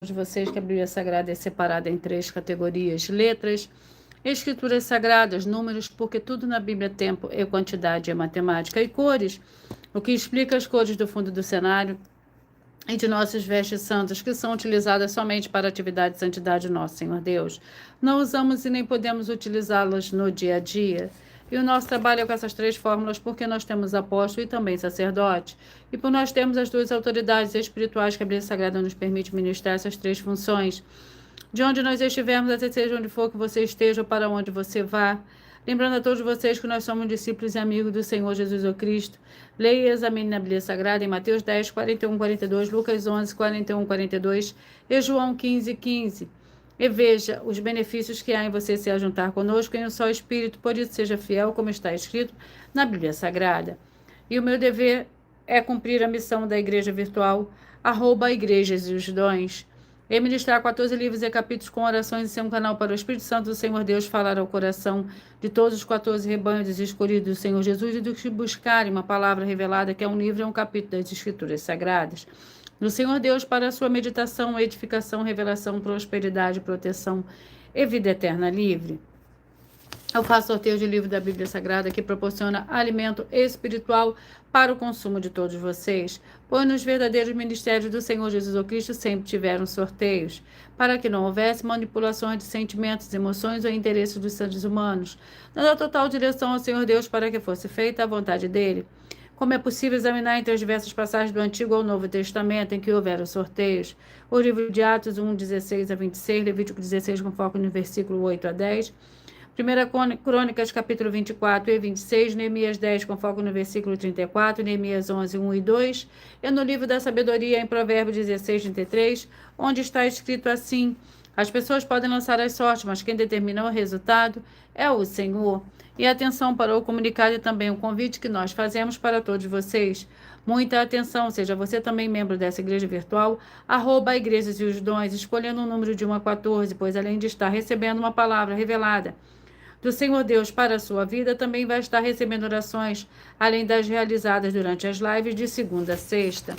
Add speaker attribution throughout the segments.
Speaker 1: de vocês que a Bíblia Sagrada é separada em 3 categorias: letras, escrituras sagradas, números, porque tudo na Bíblia é tempo, é quantidade, é matemática, e cores, o que explica as cores do fundo do cenário e de nossas vestes santas, que são utilizadas somente para atividade de santidade nosso Senhor Deus. Não usamos e nem podemos utilizá-las no dia a dia. E o nosso trabalho é com essas 3 fórmulas porque nós temos apóstolo e também sacerdote. E por nós termos as 2 autoridades espirituais que a Bíblia Sagrada nos permite ministrar essas 3 funções. De onde nós estivermos, até seja onde for que você esteja ou para onde você vá. Lembrando a todos vocês que nós somos discípulos e amigos do Senhor Jesus o Cristo. Leia e examine na Bíblia Sagrada em Mateus 10, 41, 42, Lucas 11, 41, 42 e João 15, 15. E veja os benefícios que há em você se ajuntar conosco em um só Espírito, por isso seja fiel, como está escrito na Bíblia Sagrada. E o meu dever é cumprir a missão da Igreja Virtual, @igrejas e os dons, e ministrar 14 livros e capítulos com orações e ser um canal para o Espírito Santo do Senhor Deus falar ao coração de todos os 14 rebanhos escolhidos do Senhor Jesus e dos que buscarem uma palavra revelada, que é um livro e um capítulo das Escrituras Sagradas do Senhor Deus para a sua meditação, edificação, revelação, prosperidade, proteção e vida eterna livre. Eu faço sorteio de livro da Bíblia Sagrada que proporciona alimento espiritual para o consumo de todos vocês, pois nos verdadeiros ministérios do Senhor Jesus Cristo sempre tiveram sorteios, para que não houvesse manipulações de sentimentos, emoções ou interesses dos seres humanos, dando a total direção ao Senhor Deus para que fosse feita a vontade dele. Como é possível examinar entre as diversas passagens do Antigo ou Novo Testamento em que houveram sorteios? O livro de Atos 1, 16 a 26, Levítico 16, com foco no versículo 8 a 10, 1 Crônicas, capítulo 24 e 26, Neemias 10, com foco no versículo 34, Neemias 11, 1 e 2, e no livro da sabedoria, em Provérbios 16, 33, onde está escrito assim: as pessoas podem lançar as sortes, mas quem determina o resultado é o Senhor. E atenção para o comunicado e também o convite que nós fazemos para todos vocês. Muita atenção, seja você também membro dessa igreja virtual, @igrejas e os dons, escolhendo um número de 1 a 14, pois além de estar recebendo uma palavra revelada do Senhor Deus para a sua vida, também vai estar recebendo orações, além das realizadas durante as lives de segunda a sexta.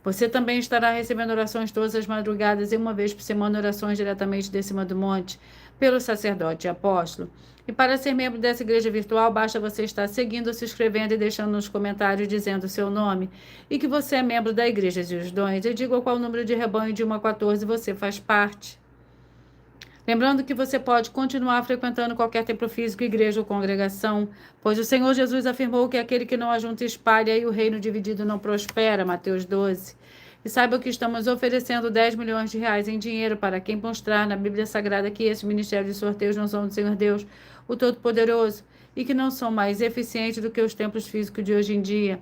Speaker 1: Você também estará recebendo orações todas as madrugadas e uma vez por semana orações diretamente de cima do monte, pelo sacerdote e apóstolo. E para ser membro dessa igreja virtual, basta você estar seguindo, se inscrevendo e deixando nos comentários dizendo o seu nome e que você é membro da Igreja e os Dons. E diga qual número de rebanho de 1 a 14 você faz parte. Lembrando que você pode continuar frequentando qualquer templo físico, igreja ou congregação, pois o Senhor Jesus afirmou que aquele que não ajunta espalha e o reino dividido não prospera, Mateus 12. E saiba que estamos oferecendo 10 milhões de reais em dinheiro para quem mostrar na Bíblia Sagrada que esse ministério de sorteios não são do Senhor Deus, o Todo-Poderoso, e que não são mais eficientes do que os templos físicos de hoje em dia.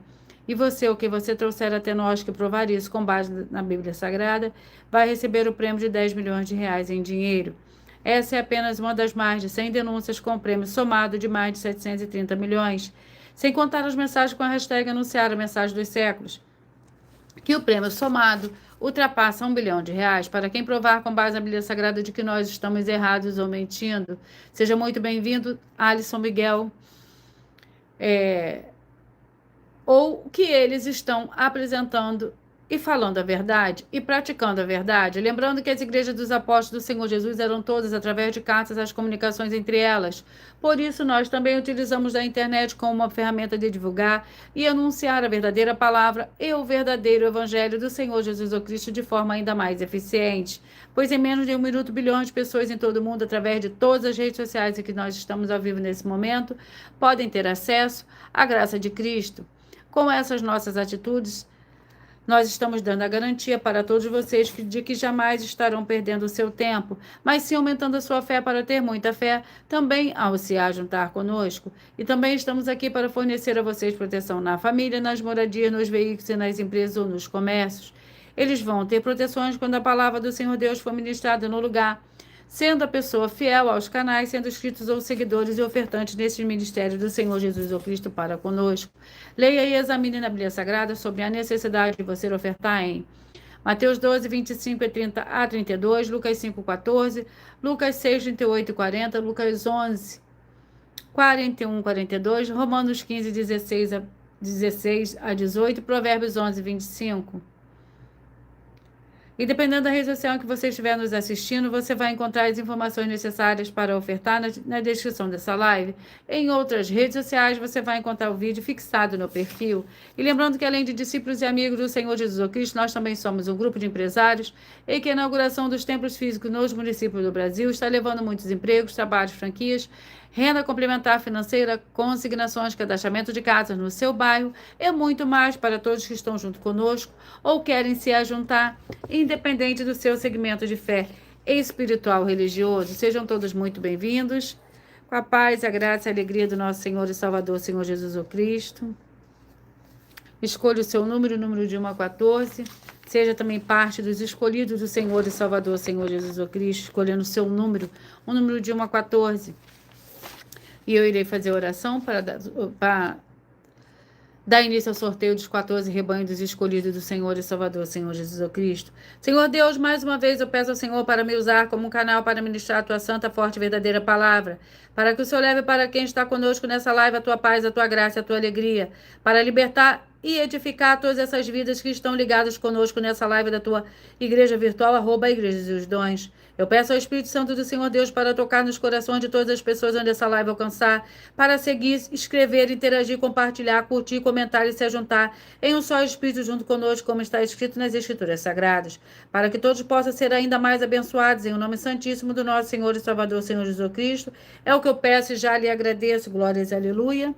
Speaker 1: E você, o que você trouxer até nós que provar isso com base na Bíblia Sagrada, vai receber o prêmio de 10 milhões de reais em dinheiro. Essa é apenas uma das mais de 100 denúncias com prêmio somado de mais de 730 milhões, sem contar as mensagens com a hashtag anunciar a mensagem dos séculos, que o prêmio somado ultrapassa 1 bilhão de reais para quem provar com base na Bíblia Sagrada de que nós estamos errados ou mentindo. Seja muito bem-vindo, Alisson Miguel. Ou que eles estão apresentando e falando a verdade e praticando a verdade. Lembrando que as igrejas dos apóstolos do Senhor Jesus eram todas através de cartas, as comunicações entre elas. Por isso, nós também utilizamos a internet como uma ferramenta de divulgar e anunciar a verdadeira palavra e o verdadeiro evangelho do Senhor Jesus Cristo de forma ainda mais eficiente. Pois em menos de 1 minuto, bilhões de pessoas em todo o mundo, através de todas as redes sociais em que nós estamos ao vivo nesse momento, podem ter acesso à graça de Cristo. Com essas nossas atitudes, nós estamos dando a garantia para todos vocês de que jamais estarão perdendo o seu tempo, mas sim aumentando a sua fé para ter muita fé, também ao se ajuntar conosco. E também estamos aqui para fornecer a vocês proteção na família, nas moradias, nos veículos e nas empresas ou nos comércios. Eles vão ter proteções quando a palavra do Senhor Deus for ministrada no lugar, sendo a pessoa fiel aos canais, sendo inscritos ou seguidores e ofertantes nesses ministérios do Senhor Jesus ou Cristo para conosco. Leia e examine na Bíblia Sagrada sobre a necessidade de você ofertar em Mateus 12, 25 e 30 a 32, Lucas 5, 14, Lucas 6, 38 e 40, Lucas 11, 41 e 42, Romanos 15, 16 a 18, Provérbios 11, 25. E dependendo da rede social que você estiver nos assistindo, você vai encontrar as informações necessárias para ofertar na descrição dessa live. Em outras redes sociais, você vai encontrar o vídeo fixado no perfil. E lembrando que, além de discípulos e amigos do Senhor Jesus Cristo, nós também somos um grupo de empresários e que a inauguração dos templos físicos nos municípios do Brasil está levando muitos empregos, trabalhos, franquias, renda complementar financeira, consignações, cadastramento de casas no seu bairro e muito mais para todos que estão junto conosco ou querem se ajuntar, independente do seu segmento de fé espiritual religioso. Sejam todos muito bem-vindos. Com a paz, a graça e a alegria do nosso Senhor e Salvador, Senhor Jesus Cristo. Escolha o seu número, o número de 1 a 14. Seja também parte dos escolhidos do Senhor e Salvador, Senhor Jesus Cristo, escolhendo o seu número, o número de 1 a 14. E eu irei fazer oração para dar início ao sorteio dos 14 rebanhos escolhidos do Senhor e Salvador, Senhor Jesus Cristo. Senhor Deus, mais uma vez eu peço ao Senhor para me usar como um canal para ministrar a tua santa, forte e verdadeira palavra, para que o Senhor leve para quem está conosco nessa live a tua paz, a tua graça e a tua alegria, para libertar e edificar todas essas vidas que estão ligadas conosco nessa live da tua igreja virtual, @Igreja dos Dons. Eu peço ao Espírito Santo do Senhor Deus para tocar nos corações de todas as pessoas onde essa live alcançar, para seguir, escrever, interagir, compartilhar, curtir, comentar e se juntar em um só Espírito junto conosco, como está escrito nas Escrituras Sagradas, para que todos possam ser ainda mais abençoados em o nome santíssimo do nosso Senhor e Salvador, Senhor Jesus Cristo. É o que eu peço e já lhe agradeço. Glórias e aleluia.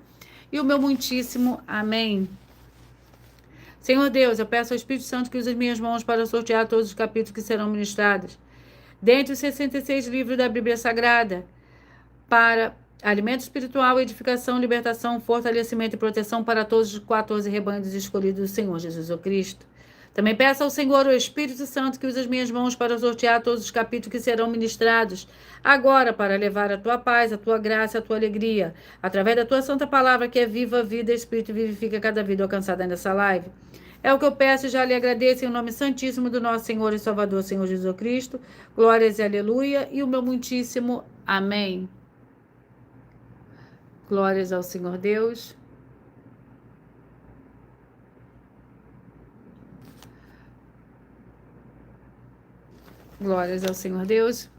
Speaker 1: E o meu muitíssimo amém. Senhor Deus, eu peço ao Espírito Santo que use as minhas mãos para sortear todos os capítulos que serão ministrados dentre os 66 livros da Bíblia Sagrada, para alimento espiritual, edificação, libertação, fortalecimento e proteção para todos os 14 rebanhos escolhidos do Senhor Jesus Cristo. Também peço ao Senhor, o Espírito Santo, que use as minhas mãos para sortear todos os capítulos que serão ministrados agora, para levar a tua paz, a tua graça, a tua alegria, através da tua santa palavra, que é viva, vida, Espírito, vivifica cada vida alcançada nessa live. É o que eu peço e já lhe agradeço em nome santíssimo do nosso Senhor e Salvador, Senhor Jesus Cristo. Glórias e aleluia. E o meu muitíssimo amém. Glórias ao Senhor Deus. Glórias ao Senhor Deus.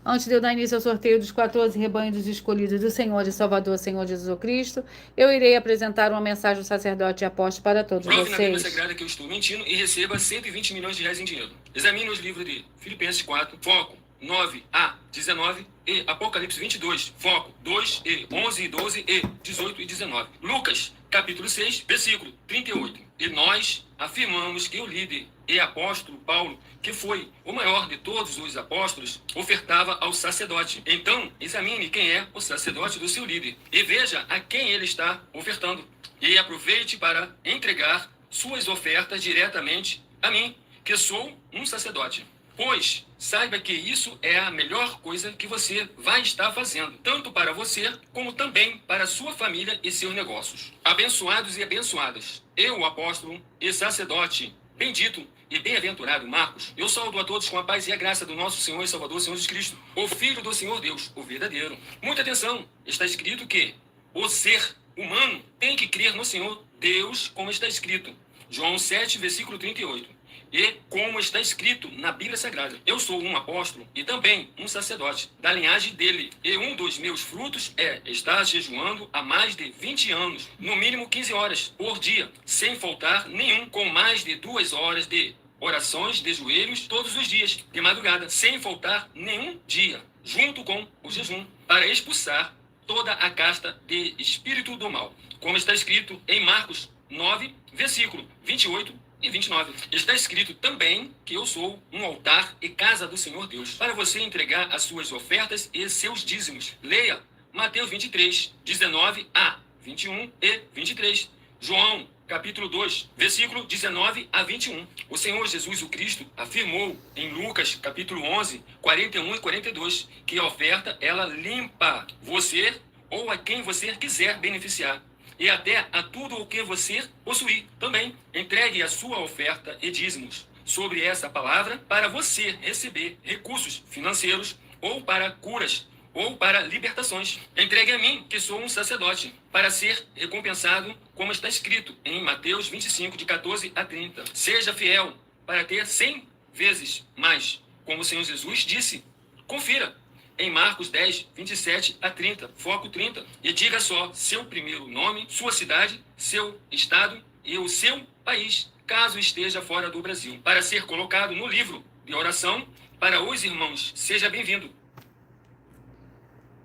Speaker 1: Antes de eu dar início ao sorteio dos 14 rebanhos escolhidos do Senhor e Salvador, Senhor Jesus Cristo, eu irei apresentar uma mensagem do sacerdote e apóstolo para todos vocês.
Speaker 2: Prove na Bíblia Sagrada que eu estou mentindo e receba 120 milhões de reais em dinheiro. Examine os livros de Filipenses 4, foco 9 a 19 e Apocalipse 22, foco 2 e 11 e 12 e 18 e 19. Lucas, capítulo 6, versículo 38. E nós afirmamos que o líder e apóstolo Paulo, que foi o maior de todos os apóstolos, ofertava ao sacerdote. Então, examine quem é o sacerdote do seu líder e veja a quem ele está ofertando. E aproveite para entregar suas ofertas diretamente a mim, que sou um sacerdote. Pois saiba que isso é a melhor coisa que você vai estar fazendo, tanto para você, como também para sua família e seus negócios. Abençoados e abençoadas, eu, apóstolo e sacerdote, bendito e bem-aventurado Marcos, eu saúdo a todos com a paz e a graça do nosso Senhor e Salvador, Senhor Jesus Cristo, o Filho do Senhor Deus, o verdadeiro. Muita atenção, está escrito que o ser humano tem que crer no Senhor Deus, como está escrito. João 7, versículo 38. E como está escrito na Bíblia Sagrada, eu sou um apóstolo e também um sacerdote da linhagem dele. E um dos meus frutos é estar jejuando há mais de 20 anos, no mínimo 15 horas por dia, sem faltar nenhum, com mais de 2 horas de orações de joelhos todos os dias, de madrugada, sem faltar nenhum dia, junto com o jejum, para expulsar toda a casta de espírito do mal. Como está escrito em Marcos 9, versículo 28 e 29. Está escrito também que eu sou um altar e casa do Senhor Deus, para você entregar as suas ofertas e seus dízimos. Leia Mateus 23, 19 a 21 e 23. João, capítulo 2, versículo 19 a 21. O Senhor Jesus o Cristo afirmou em Lucas, capítulo 11, 41 e 42, que a oferta, ela limpa você ou a quem você quiser beneficiar, e até a tudo o que você possuir. Também entregue a sua oferta e dízimos sobre essa palavra para você receber recursos financeiros, ou para curas, ou para libertações. Entregue a mim, que sou um sacerdote, para ser recompensado, como está escrito em Mateus 25, de 14 a 30. Seja fiel para ter 100 vezes mais, como o Senhor Jesus disse. Confira em Marcos 10, 27 a 30, foco 30, e diga só seu primeiro nome, sua cidade, seu estado e o seu país, caso esteja fora do Brasil, para ser colocado no livro de oração para os irmãos. Seja bem-vindo.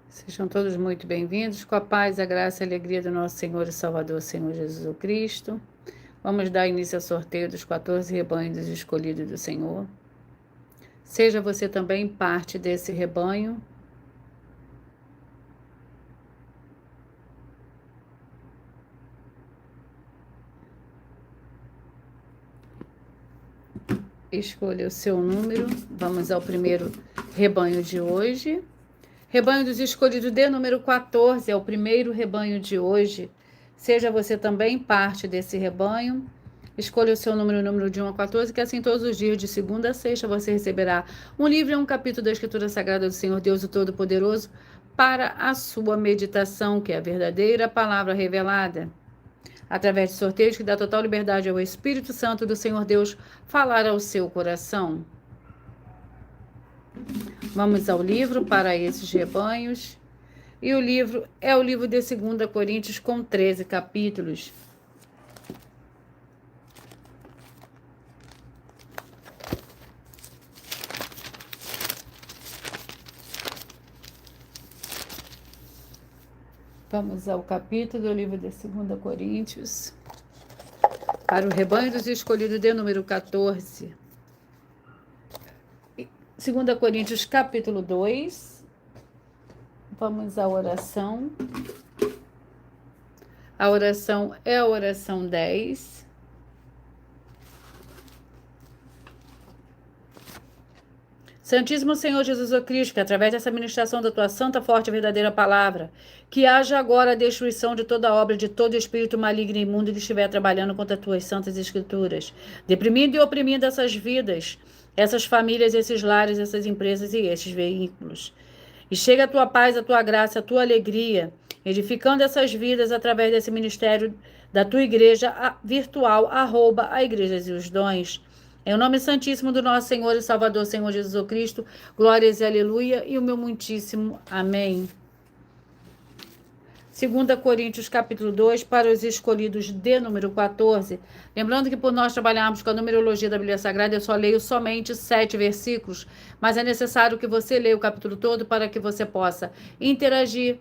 Speaker 1: Sejam todos muito bem-vindos, com a paz, a graça e a alegria do nosso Senhor e Salvador, Senhor Jesus Cristo. Vamos dar início ao sorteio dos 14 rebanhos escolhidos do Senhor. Seja você também parte desse rebanho. Escolha o seu número. Vamos ao primeiro rebanho de hoje. Rebanho dos escolhidos de número 14 é o primeiro rebanho de hoje. Seja você também parte desse rebanho. Escolha o seu número de 1 a 14, que assim todos os dias, de segunda a sexta, você receberá um livro e um capítulo da Escritura Sagrada do Senhor Deus, o Todo-Poderoso, para a sua meditação, que é a verdadeira palavra revelada. Através de sorteios que dá total liberdade ao Espírito Santo do Senhor Deus falar ao seu coração. Vamos ao livro para esses rebanhos. E o livro é o livro de 2 Coríntios, com 13 capítulos. Vamos ao capítulo do livro de 2 Coríntios, para o rebanho dos escolhidos de número 14. 2 Coríntios, capítulo 2. Vamos à oração. A oração é a oração 10. Santíssimo Senhor Jesus Cristo, que através dessa ministração da tua santa, forte e verdadeira palavra, que haja agora a destruição de toda obra, de todo espírito maligno e imundo que estiver trabalhando contra as tuas santas escrituras, deprimindo e oprimindo essas vidas, essas famílias, esses lares, essas empresas e esses veículos. E chega a tua paz, a tua graça, a tua alegria, edificando essas vidas através desse ministério da tua igreja virtual, @ a Igrejas e os Dons. Em o nome santíssimo do nosso Senhor e Salvador, Senhor Jesus Cristo, glórias e aleluia, e o meu muitíssimo amém. 2 Coríntios, capítulo 2, para os escolhidos de número 14. Lembrando que por nós trabalharmos com a numerologia da Bíblia Sagrada, eu só leio somente 7 versículos, mas é necessário que você leia o capítulo todo para que você possa interagir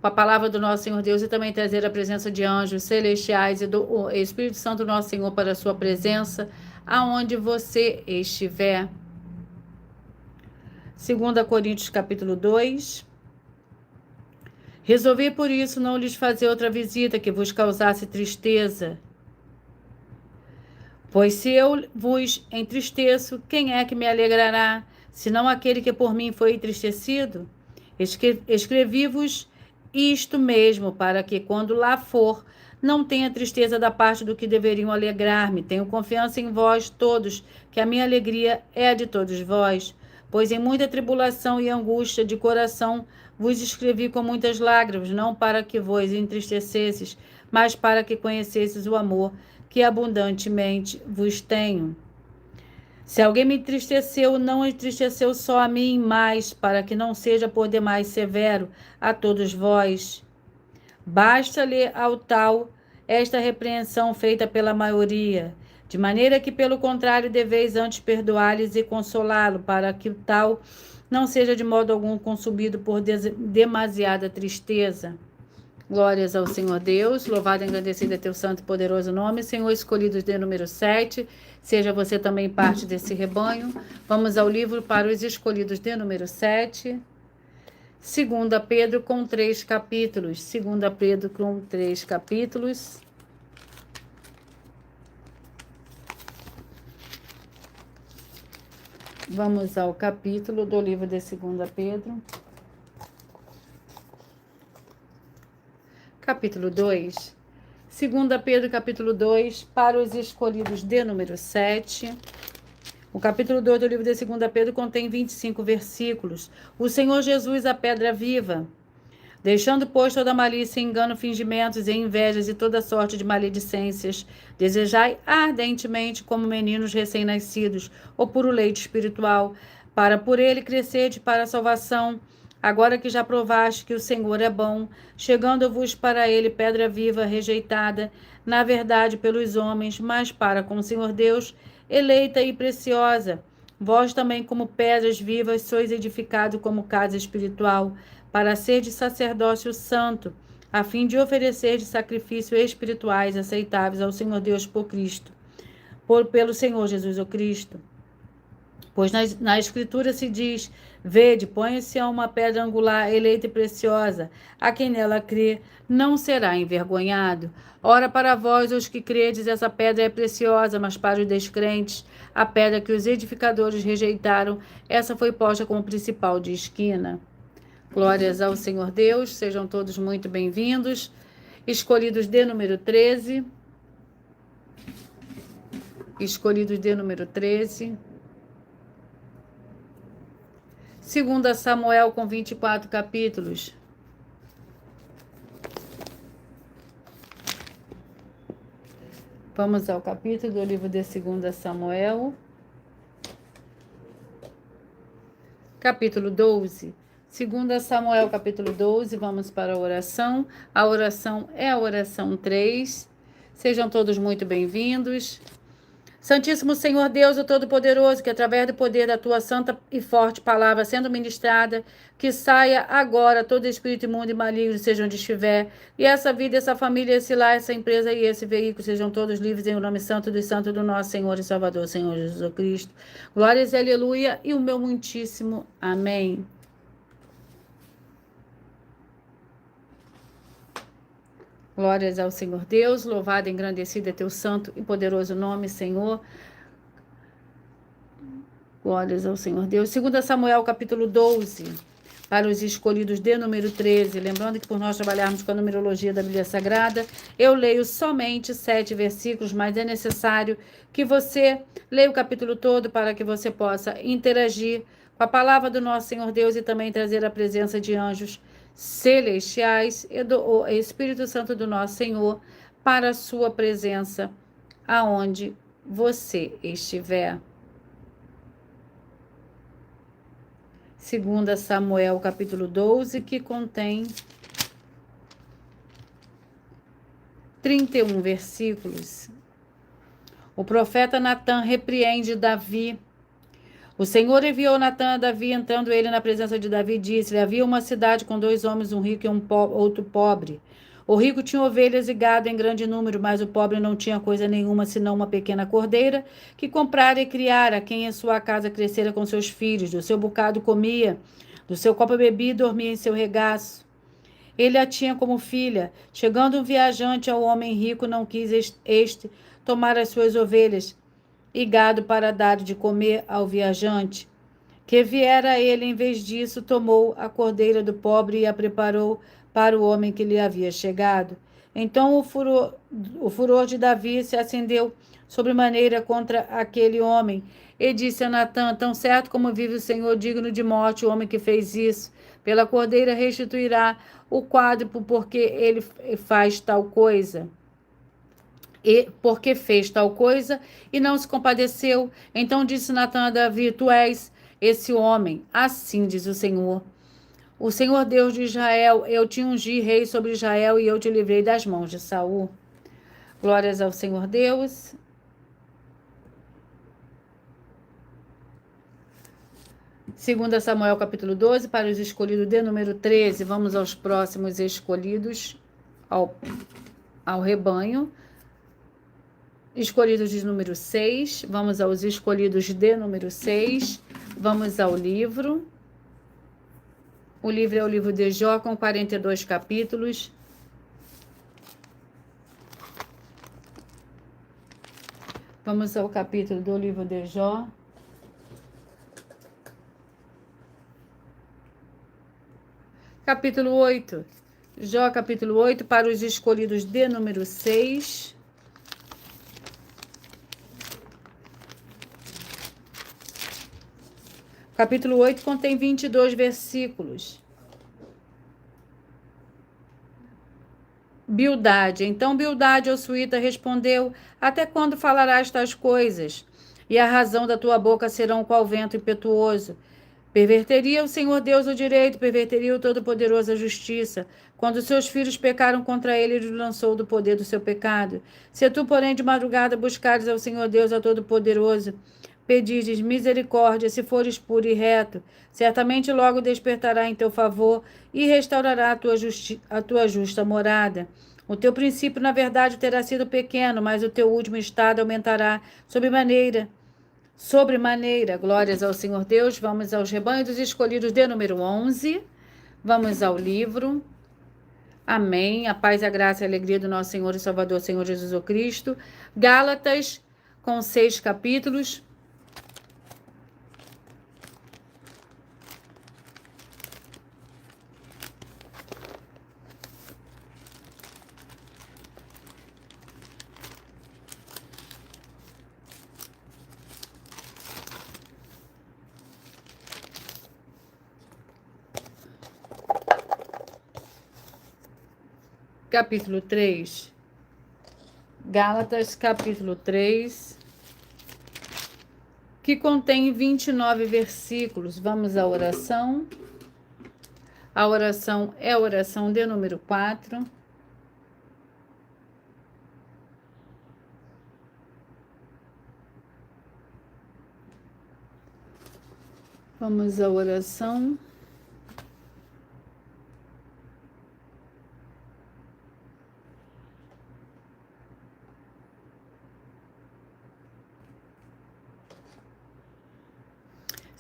Speaker 1: com a palavra do nosso Senhor Deus e também trazer a presença de anjos celestiais e do Espírito Santo do nosso Senhor para a sua presença, aonde você estiver. 2 Coríntios, capítulo 2. Resolvi por isso não lhes fazer outra visita que vos causasse tristeza. Pois se eu vos entristeço, quem é que me alegrará, senão aquele que por mim foi entristecido? Escrevi-vos isto mesmo, para que, quando lá for, não tenha tristeza da parte do que deveriam alegrar-me. Tenho confiança em vós todos, que a minha alegria é a de todos vós. Pois em muita tribulação e angústia de coração vos escrevi com muitas lágrimas, não para que vos entristecesses, mas para que conhecesses o amor que abundantemente vos tenho. Se alguém me entristeceu, não entristeceu só a mim, mas para que não seja por demais severo a todos vós. Basta-lhe ao tal esta repreensão feita pela maioria, de maneira que, pelo contrário, deveis antes perdoar-lhes e consolá-lo, para que o tal não seja de modo algum consumido por demasiada tristeza. Glórias ao Senhor Deus, louvado e agradecido é teu santo e poderoso nome, Senhor escolhido de número 7, seja você também parte desse rebanho. Vamos ao livro para os escolhidos de número 7, 2 Pedro com 3 capítulos, 2 Pedro com 3 capítulos. Vamos ao capítulo do livro de 2 Pedro. Capítulo 2. 2 Pedro, capítulo 2, para os escolhidos de número 7. O capítulo 2 do livro de 2 Pedro contém 25 versículos. O Senhor Jesus, a pedra viva. Deixando, pois, toda malícia, engano, fingimentos e invejas e toda sorte de maledicências, desejai ardentemente, como meninos recém-nascidos, o puro leite espiritual, para por ele crescerdes para a salvação, agora que já provaste que o Senhor é bom, chegando-vos para ele pedra viva, rejeitada, na verdade pelos homens, mas para com o Senhor Deus, eleita e preciosa. Vós também, como pedras vivas, sois edificados como casa espiritual, para ser de sacerdócio santo, a fim de oferecer de sacrifícios espirituais aceitáveis ao Senhor Deus por Cristo, pelo Senhor Jesus o Cristo. Pois na Escritura se diz: vede, põe-se a uma pedra angular, eleita e preciosa, a quem nela crê, não será envergonhado. Ora, para vós, os que credes, essa pedra é preciosa, mas para os descrentes, a pedra que os edificadores rejeitaram, essa foi posta como principal de esquina. Glórias ao Senhor Deus, sejam todos muito bem-vindos. Escolhidos de número 13. Escolhidos de número 13. 2 Samuel com 24 capítulos. Vamos ao capítulo do livro de 2 Samuel. Capítulo 12. 2 Samuel, capítulo 12, vamos para a oração. A oração é a oração 3. Sejam todos muito bem-vindos. Santíssimo Senhor Deus, o Todo-Poderoso, que através do poder da tua santa e forte palavra sendo ministrada, que saia agora todo espírito imundo e maligno, seja onde estiver, e essa vida, essa família, esse lar, essa empresa e esse veículo sejam todos livres em o nome santo dos santos do nosso Senhor e Salvador, Senhor Jesus Cristo. Glórias e aleluia, e o meu muitíssimo amém. Glórias ao Senhor Deus, louvado e engrandecido é teu santo e poderoso nome, Senhor. Glórias ao Senhor Deus. 2 Samuel, capítulo 12, para os escolhidos de número 13. Lembrando que por nós trabalharmos com a numerologia da Bíblia Sagrada, eu leio somente 7 versículos, mas é necessário que você leia o capítulo todo para que você possa interagir com a palavra do nosso Senhor Deus e também trazer a presença de anjos celestiais e do Espírito Santo do nosso Senhor para a sua presença aonde você estiver. 2 Samuel capítulo 12, que contém 31 versículos. O profeta Natã repreende Davi. O Senhor enviou Natã a Davi, entrando ele na presença de Davi, disse-lhe: havia uma cidade com 2 homens, um rico e outro pobre. O rico tinha ovelhas e gado em grande número, mas o pobre não tinha coisa nenhuma, senão uma pequena cordeira, que comprara e criara, quem em sua casa crescera com seus filhos. Do seu bocado comia, do seu copo bebia e dormia em seu regaço. Ele a tinha como filha. Chegando um viajante ao homem rico, não quis este tomar as suas ovelhas e gado para dar de comer ao viajante, que viera a ele. Em vez disso, tomou a cordeira do pobre e a preparou para o homem que lhe havia chegado. Então o furor de Davi se acendeu sobremaneira contra aquele homem, e disse a Natã: tão certo como vive o Senhor, digno de morte o homem que fez isso. Pela cordeira restituirá o quádruplo, porque ele faz tal coisa. Porque fez tal coisa e não se compadeceu. Então disse Natã a Davi: tu és esse homem. Assim diz o Senhor Deus de Israel: eu te ungi rei sobre Israel e eu te livrei das mãos de Saul. Glórias ao Senhor Deus. Segunda Samuel capítulo 12, para os escolhidos de número 13. Vamos aos próximos escolhidos ao rebanho. Escolhidos de número 6, vamos aos escolhidos de número 6, vamos ao livro. O livro é o livro de Jó, com 42 capítulos. Vamos ao capítulo do livro de Jó. Capítulo 8. Jó, capítulo 8, para os escolhidos de número 6. Capítulo 8 contém 22 versículos. Bildade. Então Bildade, ó Suíta, respondeu: Até quando falarás tais coisas? E a razão da tua boca serão qual vento impetuoso. Perverteria o Senhor Deus o direito, perverteria o Todo-Poderoso a justiça. Quando seus filhos pecaram contra ele, ele os lançou do poder do seu pecado. Se tu, porém, de madrugada buscares ao Senhor Deus, ao Todo-Poderoso, pedires misericórdia, se fores puro e reto, certamente logo despertará em teu favor e restaurará a tua justa morada. O teu princípio, na verdade, terá sido pequeno, mas o teu último estado aumentará sobremaneira. Glórias ao Senhor Deus. Vamos aos rebanhos dos escolhidos de número 11. Vamos ao livro. Amém. A paz, a graça e a alegria do nosso Senhor e Salvador, Senhor Jesus Cristo. Gálatas, com 6 capítulos. Capítulo 3. Gálatas, capítulo 3, que contém 29 versículos. Vamos à oração. A oração é a oração de número 4. Vamos à oração.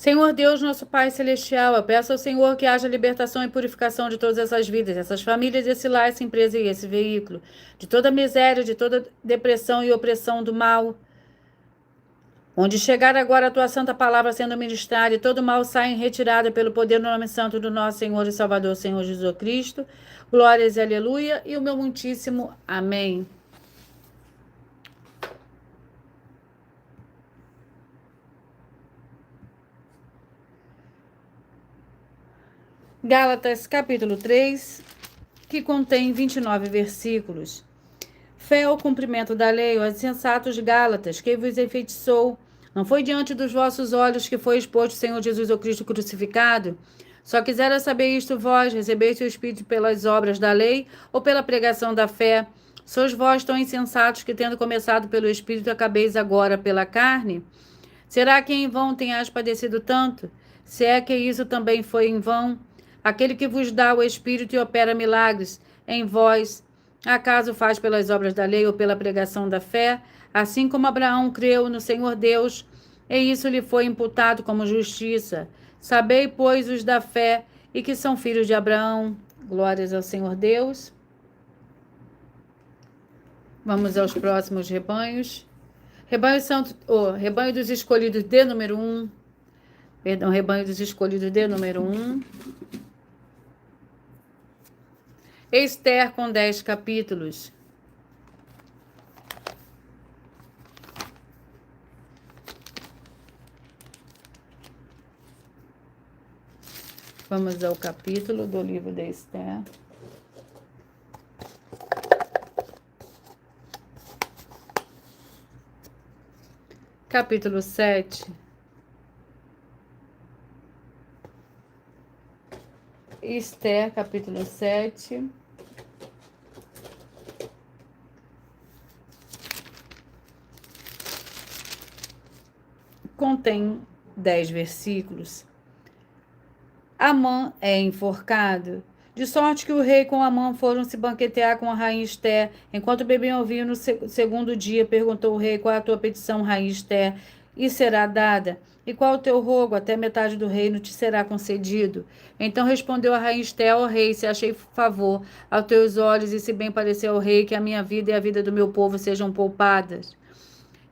Speaker 1: Senhor Deus, nosso Pai Celestial, eu peço ao Senhor que haja libertação e purificação de todas essas vidas, essas famílias, esse lar, essa empresa e esse veículo, de toda miséria, de toda depressão e opressão do mal. Onde chegar agora a tua santa palavra sendo ministrada e todo mal sai em retirada pelo poder no nome santo do nosso Senhor e Salvador, Senhor Jesus Cristo. Glórias e aleluia e o meu muitíssimo amém. Gálatas, capítulo 3, que contém 29 versículos. Fé ao cumprimento da lei, ó insensatos Gálatas, que vos enfeitiçou. Não foi diante dos vossos olhos que foi exposto o Senhor Jesus ao Cristo crucificado? Só quisera saber isto vós, recebeste o Espírito pelas obras da lei ou pela pregação da fé? Sois vós tão insensatos que, tendo começado pelo Espírito, acabeis agora pela carne? Será que em vão tenhas padecido tanto? Se é que isso também foi em vão? Aquele que vos dá o Espírito e opera milagres em vós, acaso faz pelas obras da lei ou pela pregação da fé? Assim como Abraão creu no Senhor Deus, e isso lhe foi imputado como justiça. Sabei, pois, os da fé e que são filhos de Abraão. Glórias ao Senhor Deus. Vamos aos próximos rebanhos. Rebanho dos escolhidos de número 1. Perdão, rebanho dos escolhidos de número 1. Esther, com 10 capítulos. Vamos ao capítulo do livro de Esther. Capítulo 7. Esther, capítulo 7. Contém 10 versículos. Amã é enforcado. De sorte que o rei com Amã foram se banquetear com a rainha Esther. Enquanto bebiam vinho no segundo dia, perguntou o rei: qual é a tua petição, rainha Esther? E será dada. E qual o teu rogo? Até metade do reino te será concedido. Então respondeu a rainha Esther: ó rei, se achei favor aos teus olhos e se bem parecer ao rei que a minha vida e a vida do meu povo sejam poupadas.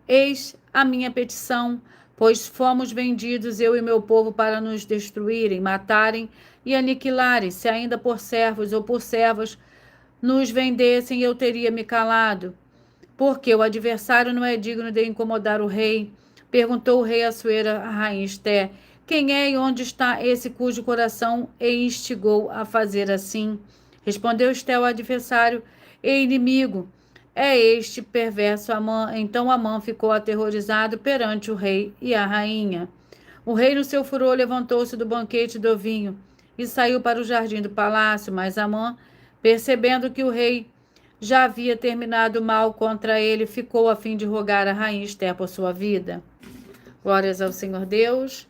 Speaker 1: Eis a minha petição, pois fomos vendidos, eu e meu povo, para nos destruírem, matarem e aniquilarem. Se ainda por servos ou por servas nos vendessem, eu teria me calado. Porque o adversário não é digno de incomodar o rei. Perguntou o rei Assuero à rainha Esther: quem é e onde está esse cujo coração e instigou a fazer assim? Respondeu Esther ao adversário: e inimigo é este perverso Amã. Então Amã ficou aterrorizado perante o rei e a rainha. O rei, no seu furor, levantou-se do banquete do vinho e saiu para o jardim do palácio, mas Amã, percebendo que o rei já havia terminado mal contra ele, ficou a fim de rogar a rainha Esther por sua vida. Glórias ao Senhor Deus.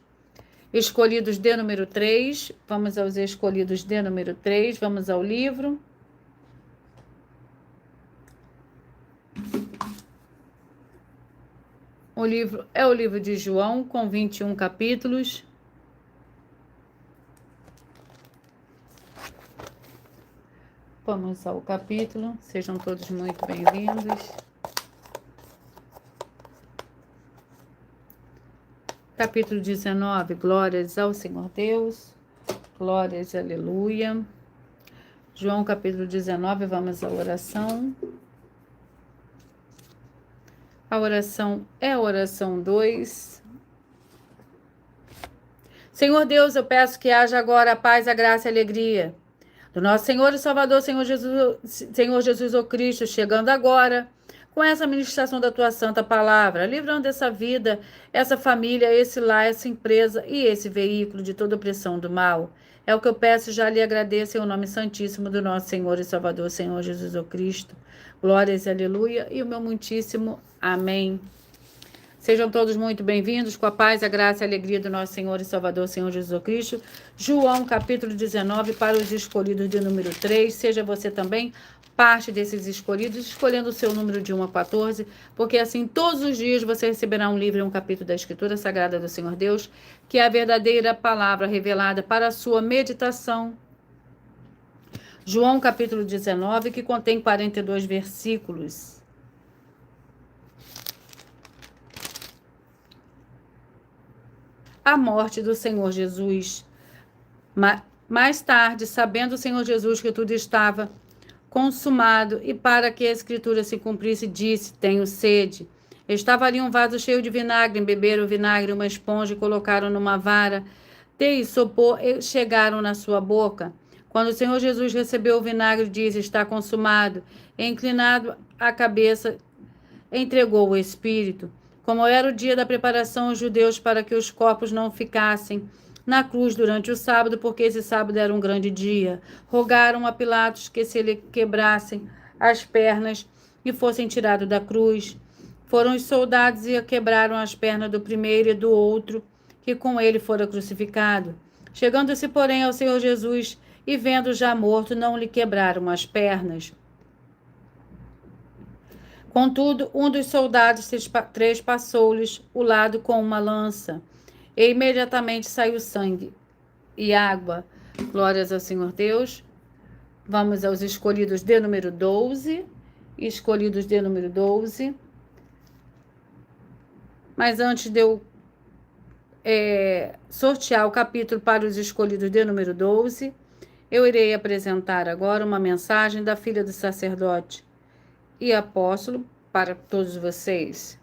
Speaker 1: Escolhidos de número 3. Vamos aos escolhidos de número 3. Vamos ao livro. O livro é o livro de João, com 21 capítulos. Vamos ao capítulo. Sejam todos muito bem-vindos. Capítulo 19. Glórias ao Senhor Deus. Glórias, aleluia. João, capítulo 19. Vamos à oração. A oração é a oração 2. Senhor Deus, eu peço que haja agora a paz, a graça e a alegria do nosso Senhor e Salvador, Senhor Jesus, o Cristo, chegando agora com essa ministração da tua santa palavra, livrando dessa vida, essa família, esse lar, essa empresa e esse veículo de toda opressão do mal. É o que eu peço e já lhe agradeço em o nome santíssimo do nosso Senhor e Salvador, Senhor Jesus o Cristo. Glórias e aleluia, e o meu muitíssimo amém. Sejam todos muito bem-vindos, com a paz, a graça e a alegria do nosso Senhor e Salvador, Senhor Jesus Cristo. João, capítulo 19, para os escolhidos de número 3. Seja você também parte desses escolhidos, escolhendo o seu número de 1 a 14, porque assim todos os dias você receberá um livro e um capítulo da Escritura Sagrada do Senhor Deus, que é a verdadeira palavra revelada para a sua meditação. João, capítulo 19, que contém 42 versículos. A morte do Senhor Jesus. Mais tarde, sabendo o Senhor Jesus que tudo estava consumado e para que a Escritura se cumprisse, disse: tenho sede. Estava ali um vaso cheio de vinagre, embeberam o vinagre, uma esponja e colocaram numa vara de isopor e chegaram na sua boca. Quando o Senhor Jesus recebeu o vinagre, disse: está consumado. E, inclinado a cabeça, entregou o Espírito. Como era o dia da preparação, os judeus, para que os corpos não ficassem na cruz durante o sábado, porque esse sábado era um grande dia, rogaram a Pilatos que se lhe quebrassem as pernas e fossem tirados da cruz. Foram os soldados e quebraram as pernas do primeiro e do outro, que com ele fora crucificado. Chegando-se, porém, ao Senhor Jesus e vendo já morto, não lhe quebraram as pernas. Contudo, um dos soldados trespassou-lhes o lado com uma lança, e imediatamente saiu sangue e água. Glórias ao Senhor Deus. Vamos aos escolhidos de número 12. Escolhidos de número 12. Mas antes de eu sortear o capítulo para os escolhidos de número 12, eu irei apresentar agora uma mensagem da filha do sacerdote e apóstolo para todos vocês.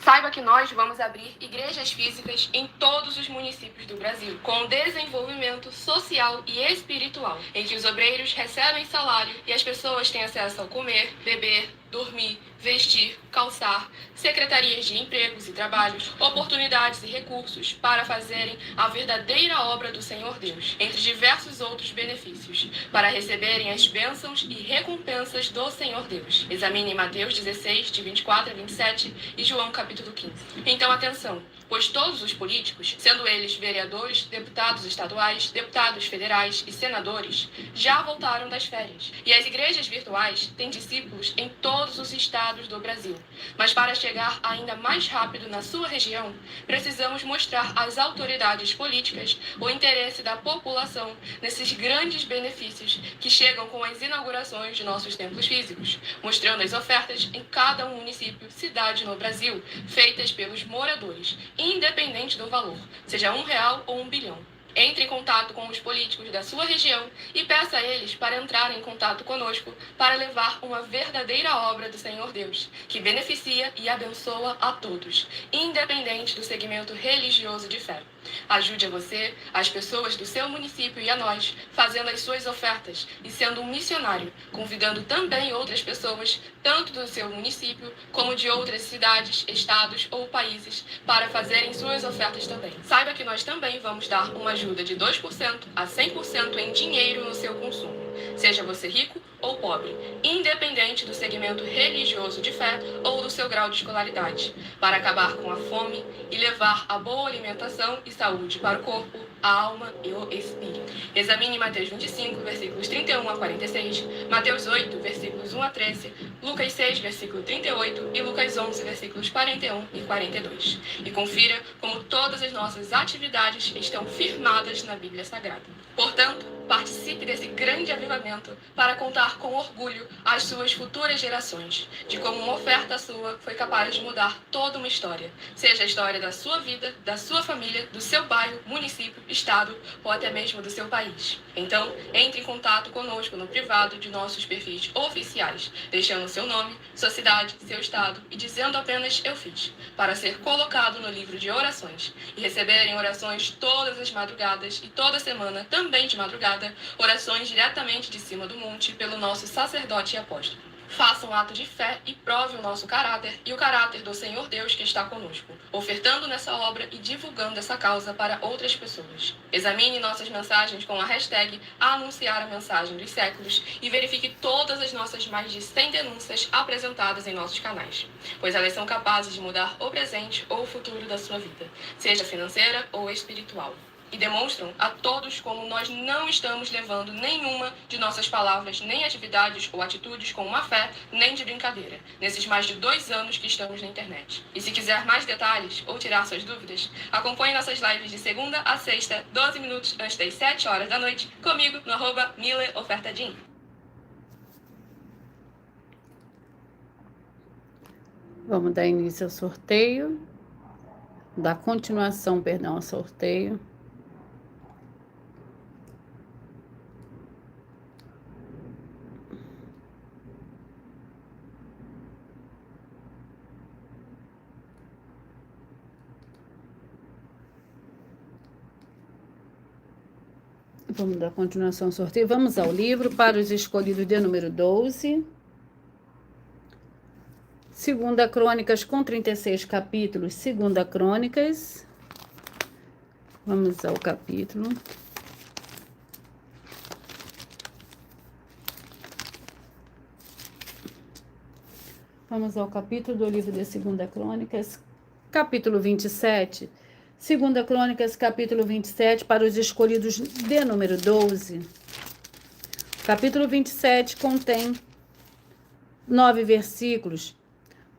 Speaker 3: Saiba que nós vamos abrir igrejas físicas em todos os municípios do Brasil, com desenvolvimento social e espiritual, em que os obreiros recebem salário e as pessoas têm acesso ao comer, beber, dormir, vestir, calçar, secretarias de empregos e trabalhos, oportunidades e recursos para fazerem a verdadeira obra do Senhor Deus, entre diversos outros benefícios, para receberem as bênçãos e recompensas do Senhor Deus. Examine Mateus 16, de 24 a 27 e João capítulo 15. Então atenção, pois todos os políticos, sendo eles vereadores, deputados estaduais, deputados federais e senadores, já voltaram das férias. E as igrejas virtuais têm discípulos em todos os estados do Brasil. Mas para chegar ainda mais rápido na sua região, precisamos mostrar às autoridades políticas o interesse da população nesses grandes benefícios que chegam com as inaugurações de nossos templos físicos, mostrando as ofertas em cada município, cidade no Brasil, feitas pelos moradores, independente do valor, seja R$1 ou R$1 bilhão. Entre em contato com os políticos da sua região e peça a eles para entrarem em contato conosco para levar uma verdadeira obra do Senhor Deus, que beneficia e abençoa a todos, independente do segmento religioso de fé. Ajude a você, as pessoas do seu município e a nós, fazendo as suas ofertas e sendo um missionário, convidando também outras pessoas, tanto do seu município como de outras cidades, estados ou países, para fazerem suas ofertas também. Saiba que nós também vamos dar uma ajuda de 2% a 100% em dinheiro no seu consumo, seja você rico ou pobre, independente do segmento religioso de fé ou do seu grau de escolaridade, para acabar com a fome e levar a boa alimentação e saúde para o corpo, a alma e o espírito. Examine Mateus 25, versículos 31 a 46, Mateus 8, versículos 1 a 13, Lucas 6, versículo 38 e Lucas 11, versículos 41 e 42. E confira como todas as nossas atividades estão firmadas na Bíblia Sagrada. Portanto, participe desse grande avivamento para contar com orgulho às suas futuras gerações de como uma oferta sua foi capaz de mudar toda uma história, seja a história da sua vida, da sua família, do seu bairro, município, estado ou até mesmo do seu país. Então, entre em contato conosco no privado de nossos perfis oficiais, deixando seu nome, sua cidade, seu estado e dizendo apenas "eu fiz", para ser colocado no livro de orações e receberem orações todas as madrugadas e toda semana, também de madrugada, orações diretamente de cima do monte pelo nosso sacerdote e apóstolo. Faça um ato de fé e prove o nosso caráter e o caráter do Senhor Deus que está conosco, ofertando nessa obra e divulgando essa causa para outras pessoas. Examine nossas mensagens com a hashtag Anunciar a Mensagem dos Séculos e verifique todas as nossas mais de 100 denúncias apresentadas em nossos canais, pois elas são capazes de mudar o presente ou o futuro da sua vida, seja financeira ou espiritual. E demonstram a todos como nós não estamos levando nenhuma de nossas palavras, nem atividades ou atitudes com má fé, nem de brincadeira, nesses mais de 2 anos que estamos na internet. E se quiser mais detalhes ou tirar suas dúvidas, acompanhe nossas lives de segunda a sexta, 12 minutos antes das 7 horas da noite, comigo no @MileOfertaDin.
Speaker 1: Vamos dar início ao sorteio, dar continuação, ao sorteio. Vamos dar continuação ao sorteio. Vamos ao livro para os escolhidos de número 12. 2 Crônicas com 36 capítulos. 2 Crônicas. Vamos ao capítulo. Vamos ao capítulo do livro de 2 Crônicas, capítulo 27. 2 Crônicas, capítulo 27, para os escolhidos de número 12. Capítulo 27 contém 9 versículos.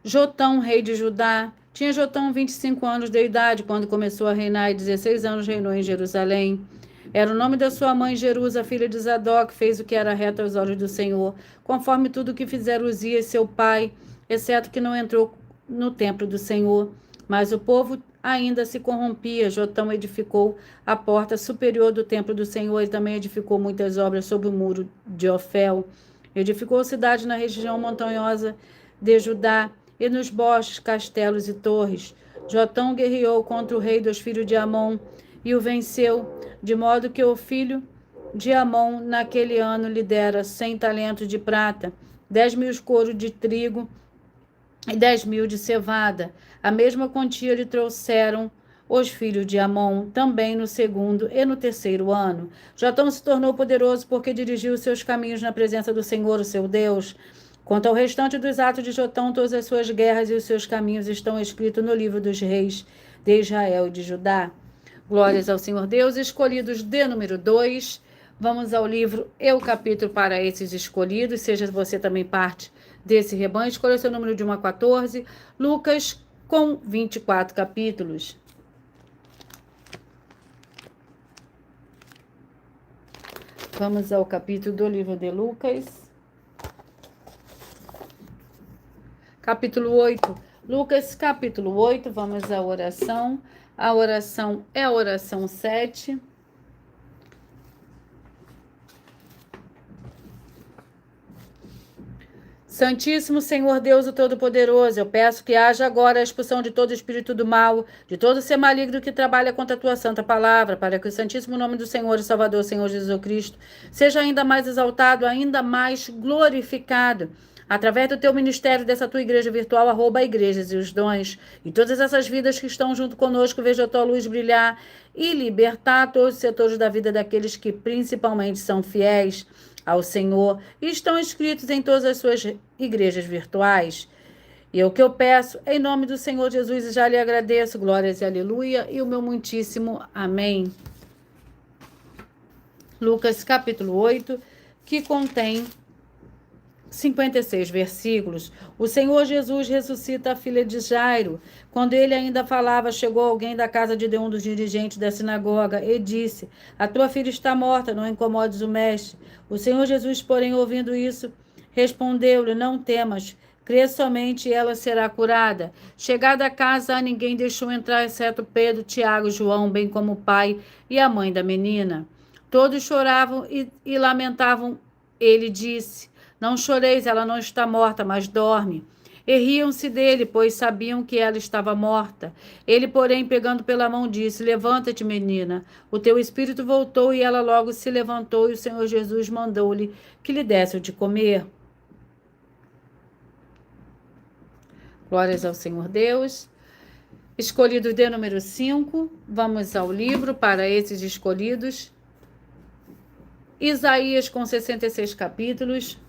Speaker 1: Jotão, rei de Judá. Tinha Jotão 25 anos de idade quando começou a reinar e 16 anos reinou em Jerusalém. Era o nome da sua mãe Jerusa, filha de Zadok, fez o que era reto aos olhos do Senhor, conforme tudo o que fizeram Uzias, seu pai, exceto que não entrou no templo do Senhor. Mas o povo ainda se corrompia. Jotão edificou a porta superior do templo do Senhor e também edificou muitas obras sobre o muro de Ofel. Edificou cidades na região montanhosa de Judá e nos bosques, castelos e torres. Jotão guerreou contra o rei dos filhos de Amon e o venceu, de modo que o filho de Amon naquele ano lhe dera 100 talentos de prata, 10.000 escoros de trigo e 10.000 de cevada. A mesma quantia lhe trouxeram os filhos de Amon, também no 2º e no 3º ano. Jotão se tornou poderoso porque dirigiu os seus caminhos na presença do Senhor, o seu Deus. Quanto ao restante dos atos de Jotão, todas as suas guerras e os seus caminhos estão escritos no livro dos reis de Israel e de Judá. Glórias ao Senhor Deus. Escolhidos de número 2. Vamos ao livro e o capítulo para esses escolhidos. Seja você também parte desse rebanho. Escolha seu número de 1 a 14. Lucas com 24 capítulos. Vamos ao capítulo do livro de Lucas. Capítulo 8. Lucas, capítulo 8. Vamos à oração. A oração é a oração 7. Santíssimo Senhor Deus, o Todo-Poderoso, eu peço que haja agora a expulsão de todo espírito do mal, de todo ser maligno que trabalha contra a tua santa palavra, para que o santíssimo nome do Senhor e Salvador, Senhor Jesus Cristo, seja ainda mais exaltado, ainda mais glorificado, através do teu ministério, dessa tua igreja virtual, @igrejas e os dons, e todas essas vidas que estão junto conosco, veja a tua luz brilhar e libertar todos os setores da vida daqueles que principalmente são fiéis ao Senhor e estão inscritos em todas as suas igrejas virtuais. E o que eu peço, em nome do Senhor Jesus, e já lhe agradeço, glórias e aleluia, e o meu muitíssimo amém. Lucas capítulo 8, que contém 56 versículos. O Senhor Jesus ressuscita a filha de Jairo. Quando ele ainda falava, chegou alguém da casa de um dos dirigentes da sinagoga e disse: a tua filha está morta, não incomodes o mestre. O Senhor Jesus, porém, ouvindo isso, respondeu-lhe: não temas, crê somente e ela será curada. Chegada a casa, a ninguém deixou entrar, exceto Pedro, Tiago e João, bem como o pai e a mãe da menina. Todos choravam e lamentavam. Ele disse: não choreis, ela não está morta, mas dorme. E riam-se dele, pois sabiam que ela estava morta. Ele, porém, pegando pela mão, disse: levanta-te, menina. O teu espírito voltou, e ela logo se levantou, e o Senhor Jesus mandou-lhe que lhe desse o de comer. Glórias ao Senhor Deus. Escolhidos de número 5, vamos ao livro para esses escolhidos. Isaías com 66 capítulos.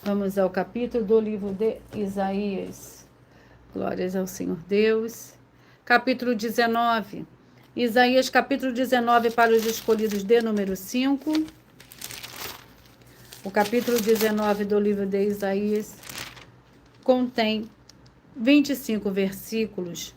Speaker 1: Vamos ao capítulo do livro de Isaías. Glórias ao Senhor Deus. Capítulo 19. Isaías, capítulo 19, para os escolhidos de número 5. O capítulo 19 do livro de Isaías contém 25 versículos.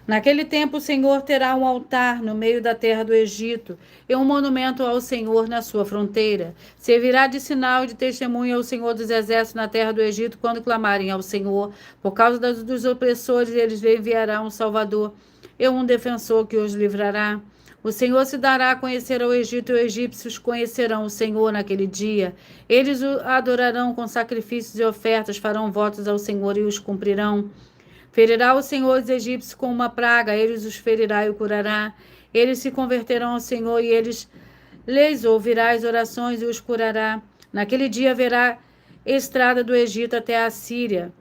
Speaker 1: Naquele tempo o Senhor terá um altar no meio da terra do Egito e um monumento ao Senhor na sua fronteira. Servirá de sinal e de testemunho ao Senhor dos exércitos na terra do Egito quando clamarem ao Senhor. Por causa dos opressores, eles lhe enviarão um Salvador e um defensor que os livrará. O Senhor se dará a conhecer ao Egito, e os egípcios conhecerão o Senhor naquele dia. Eles o adorarão com sacrifícios e ofertas, farão votos ao Senhor e os cumprirão. Ferirá o Senhor os egípcios com uma praga, eles os ferirá e o curará. Eles se converterão ao Senhor e lhes ouvirá as orações e os curará. Naquele dia haverá estrada do Egito até a Síria.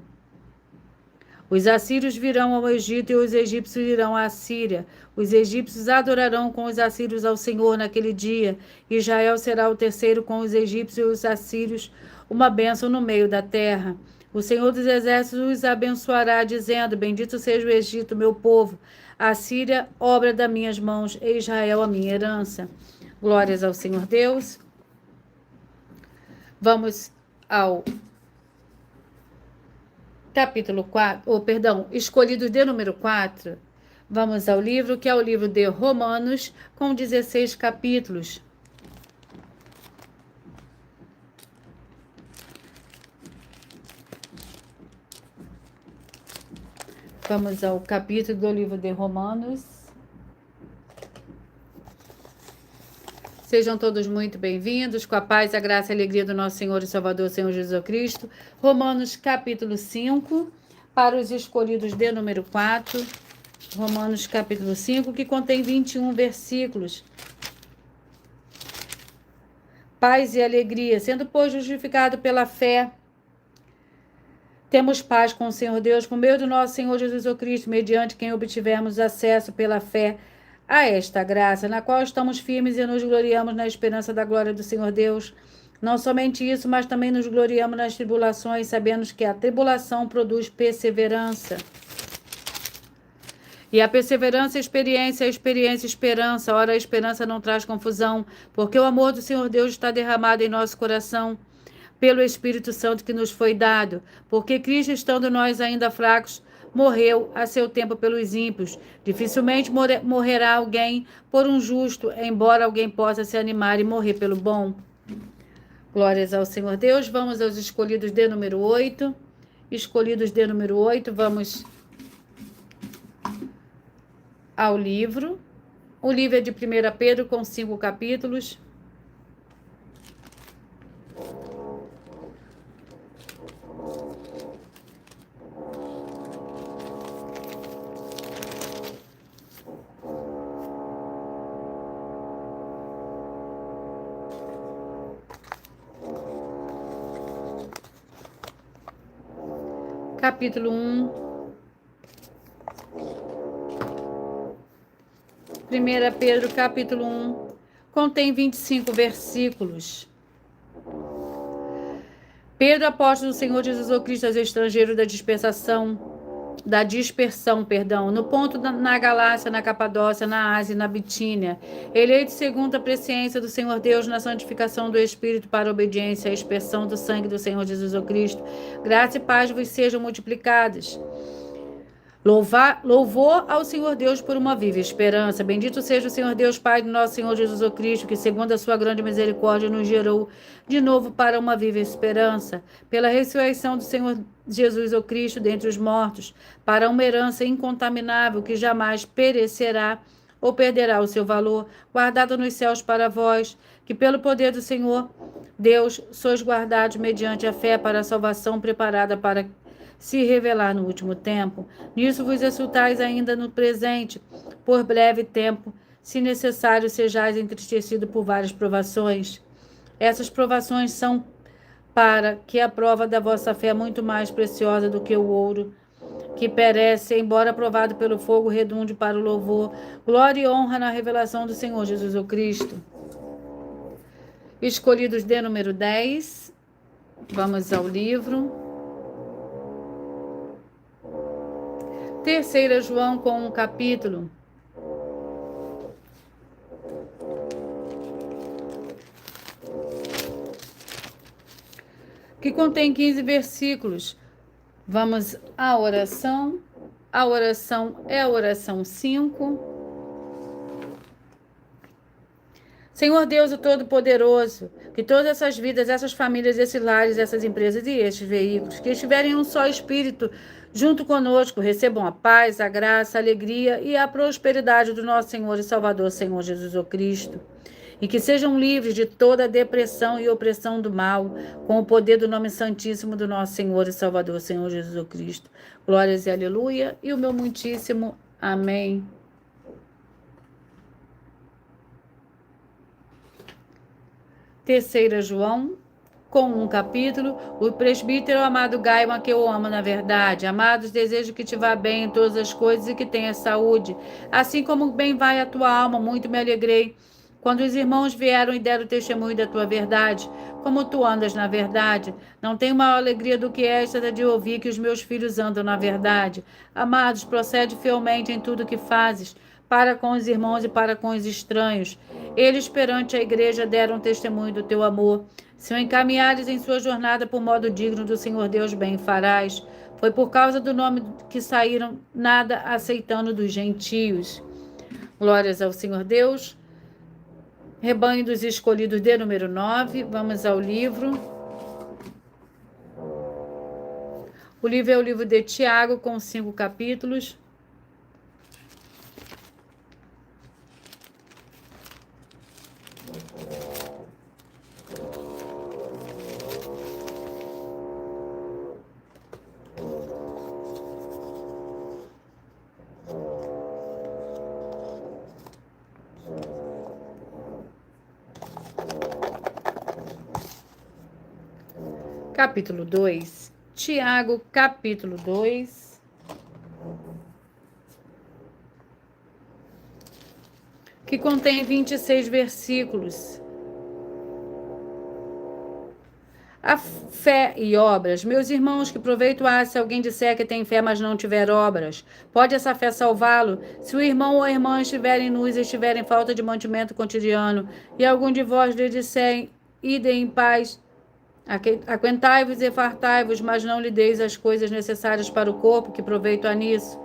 Speaker 1: Os assírios virão ao Egito e os egípcios irão à Síria. Os egípcios adorarão com os assírios ao Senhor naquele dia. Israel será o terceiro com os egípcios e os assírios, uma bênção no meio da terra. O Senhor dos exércitos os abençoará, dizendo: bendito seja o Egito, meu povo, a Síria, obra das minhas mãos, e Israel, a minha herança. Glórias ao Senhor Deus. Vamos ao capítulo 4, escolhidos de número 4. Vamos ao livro, que é o livro de Romanos, com 16 capítulos. Vamos ao capítulo do livro de Romanos. Sejam todos muito bem-vindos, com a paz, a graça e a alegria do nosso Senhor e Salvador, Senhor Jesus Cristo. Romanos, capítulo 5, para os escolhidos de número 4. Romanos, capítulo 5, que contém 21 versículos. Paz e alegria, sendo, pois, justificado pela fé, temos paz com o Senhor Deus, por meio do nosso Senhor Jesus Cristo, mediante quem obtivemos acesso pela fé a esta graça, na qual estamos firmes e nos gloriamos na esperança da glória do Senhor Deus. Não somente isso, mas também nos gloriamos nas tribulações, sabendo que a tribulação produz perseverança. E a perseverança, a experiência, esperança. Ora, a esperança não traz confusão, porque o amor do Senhor Deus está derramado em nosso coração pelo Espírito Santo que nos foi dado, porque Cristo, estando nós ainda fracos, morreu a seu tempo pelos ímpios. Dificilmente morrerá alguém por um justo, embora alguém possa se animar e morrer pelo bom. Glórias ao Senhor Deus. Vamos aos escolhidos de número 8. Escolhidos de número 8, vamos ao livro. O livro é de 1 Pedro, com 5 capítulos. Capítulo 1. 1 Pedro, capítulo 1, contém 25 versículos. Pedro, apóstolo do Senhor Jesus Cristo, aos estrangeiros da dispersão, no ponto na Galácia, na Capadócia, na Ásia e na Bitínia, eleito segundo a presciência do Senhor Deus na santificação do Espírito para a obediência à expressão do sangue do Senhor Jesus Cristo, graça e paz vos sejam multiplicadas. Louvor ao Senhor Deus por uma viva esperança. Bendito seja o Senhor Deus, Pai do nosso Senhor Jesus Cristo, que segundo a sua grande misericórdia nos gerou de novo para uma viva esperança, pela ressurreição do Senhor Jesus Cristo dentre os mortos, para uma herança incontaminável que jamais perecerá ou perderá o seu valor, guardada nos céus para vós, que pelo poder do Senhor Deus sois guardados mediante a fé para a salvação preparada para se revelar no último tempo. Nisso vos exultais ainda no presente, por breve tempo, se necessário sejais entristecidos por várias provações. Essas provações são para que a prova da vossa fé é muito mais preciosa do que o ouro, que perece, embora provado pelo fogo, redunde para o louvor, glória e honra na revelação do Senhor Jesus Cristo. Escolhidos de número 10. Vamos ao livro. 3 João, com um capítulo. Que contém 15 versículos. Vamos à oração. A oração é a oração 5. Senhor Deus, o Todo-Poderoso, que todas essas vidas, essas famílias, esses lares, essas empresas e estes veículos, que estiverem em um só espírito, junto conosco, recebam a paz, a graça, a alegria e a prosperidade do nosso Senhor e Salvador, Senhor Jesus Cristo. E que sejam livres de toda depressão e opressão do mal, com o poder do nome santíssimo do nosso Senhor e Salvador, Senhor Jesus Cristo. Glórias e aleluia, e o meu muitíssimo amém. Terceira João, com um capítulo. O presbítero amado Gaio, que eu amo na verdade. Amados, desejo que te vá bem em todas as coisas e que tenha saúde. Assim como bem vai a tua alma, muito me alegrei quando os irmãos vieram e deram testemunho da tua verdade, como tu andas na verdade. Não tenho maior alegria do que esta de ouvir que os meus filhos andam na verdade. Amados, procede fielmente em tudo que fazes, para com os irmãos e para com os estranhos. Eles perante a igreja deram testemunho do teu amor. Se o encaminhares em sua jornada por modo digno do Senhor Deus, bem farás. Foi por causa do nome que saíram, nada aceitando dos gentios. Glórias ao Senhor Deus. Rebanho dos escolhidos de número 9. Vamos ao livro. O livro é o livro de Tiago, com 5 capítulos. Capítulo 2. Tiago, capítulo 2. Que contém 26 versículos. A fé e obras. Meus irmãos, que proveito há se alguém disser que tem fé, mas não tiver obras? Pode essa fé salvá-lo? Se o irmão ou a irmã estiverem nus e estiverem em falta de mantimento cotidiano, e algum de vós lhe disser, ide em paz, aquentai-vos e fartai-vos, mas não lhe deis as coisas necessárias para o corpo, que proveito há nisso?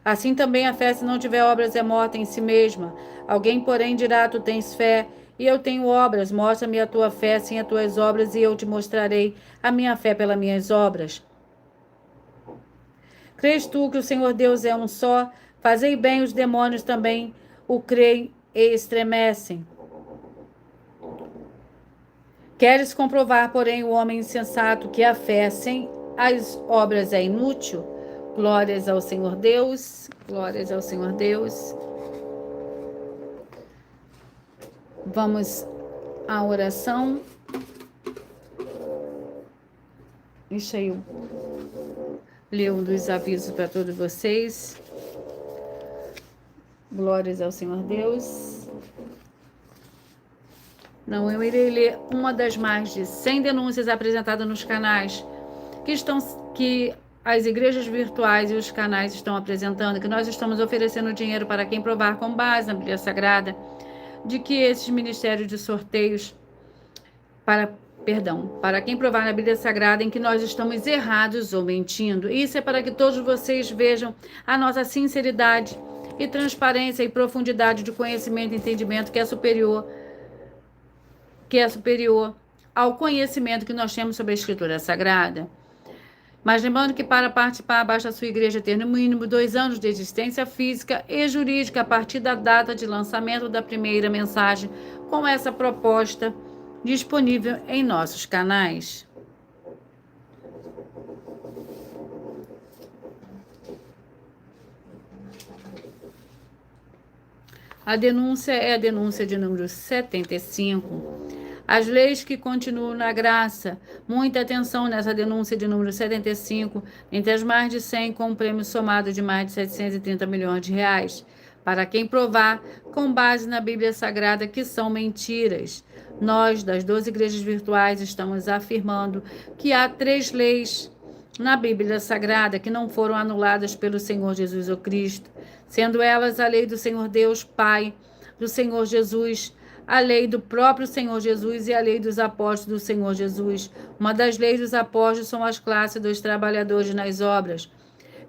Speaker 1: Assim também a fé, se não tiver obras, é morta em si mesma. Alguém, porém, dirá, tu tens fé e eu tenho obras. Mostra-me a tua fé sem as tuas obras, e eu te mostrarei a minha fé pelas minhas obras. Crês tu que o Senhor Deus é um só? Fazei bem, os demônios também o creem e estremecem. Queres comprovar, porém, o homem insensato, que a fé sem as obras é inútil? Glórias ao Senhor Deus. Glórias ao Senhor Deus. Vamos à oração. Deixa eu ler um dos avisos para todos vocês. Glórias ao Senhor Deus. Não, eu irei ler uma das mais de 100 denúncias apresentadas nos canais que as igrejas virtuais e os canais estão apresentando, que nós estamos oferecendo dinheiro para quem provar com base na Bíblia Sagrada de que esses ministérios de sorteios para quem provar na Bíblia Sagrada em que nós estamos errados ou mentindo. Isso é para que todos vocês vejam a nossa sinceridade e transparência e profundidade de conhecimento e entendimento que é superior ao conhecimento que nós temos sobre a Escritura Sagrada. Mas lembrando que para participar, basta a sua igreja ter no mínimo 2 anos de existência física e jurídica a partir da data de lançamento da primeira mensagem com essa proposta disponível em nossos canais. A denúncia é a denúncia de número 75. As leis que continuam na graça. Muita atenção nessa denúncia de número 75, entre as mais de 100, com um prêmio somado de mais de 730 milhões de reais. Para quem provar, com base na Bíblia Sagrada, que são mentiras. Nós, das 12 igrejas virtuais, estamos afirmando que há 3 leis na Bíblia Sagrada que não foram anuladas pelo Senhor Jesus ou Cristo, sendo elas a lei do Senhor Deus Pai, do Senhor Jesus, a lei do próprio Senhor Jesus e a lei dos apóstolos do Senhor Jesus. Uma das leis dos apóstolos são as classes dos trabalhadores nas obras.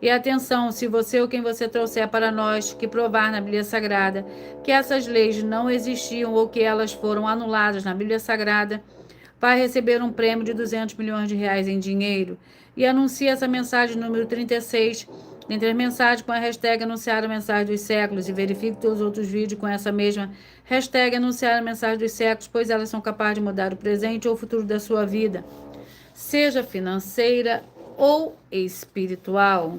Speaker 1: E atenção, se você ou quem você trouxer para nós que provar na Bíblia Sagrada que essas leis não existiam ou que elas foram anuladas na Bíblia Sagrada, vai receber um prêmio de 200 milhões de reais em dinheiro. E anuncie essa mensagem número 36, entre as mensagens com a hashtag anunciar a mensagem dos séculos, e verifique todos os outros vídeos com essa mesma hashtag anunciar a mensagem dos séculos, pois elas são capazes de mudar o presente ou o futuro da sua vida, seja financeira ou espiritual.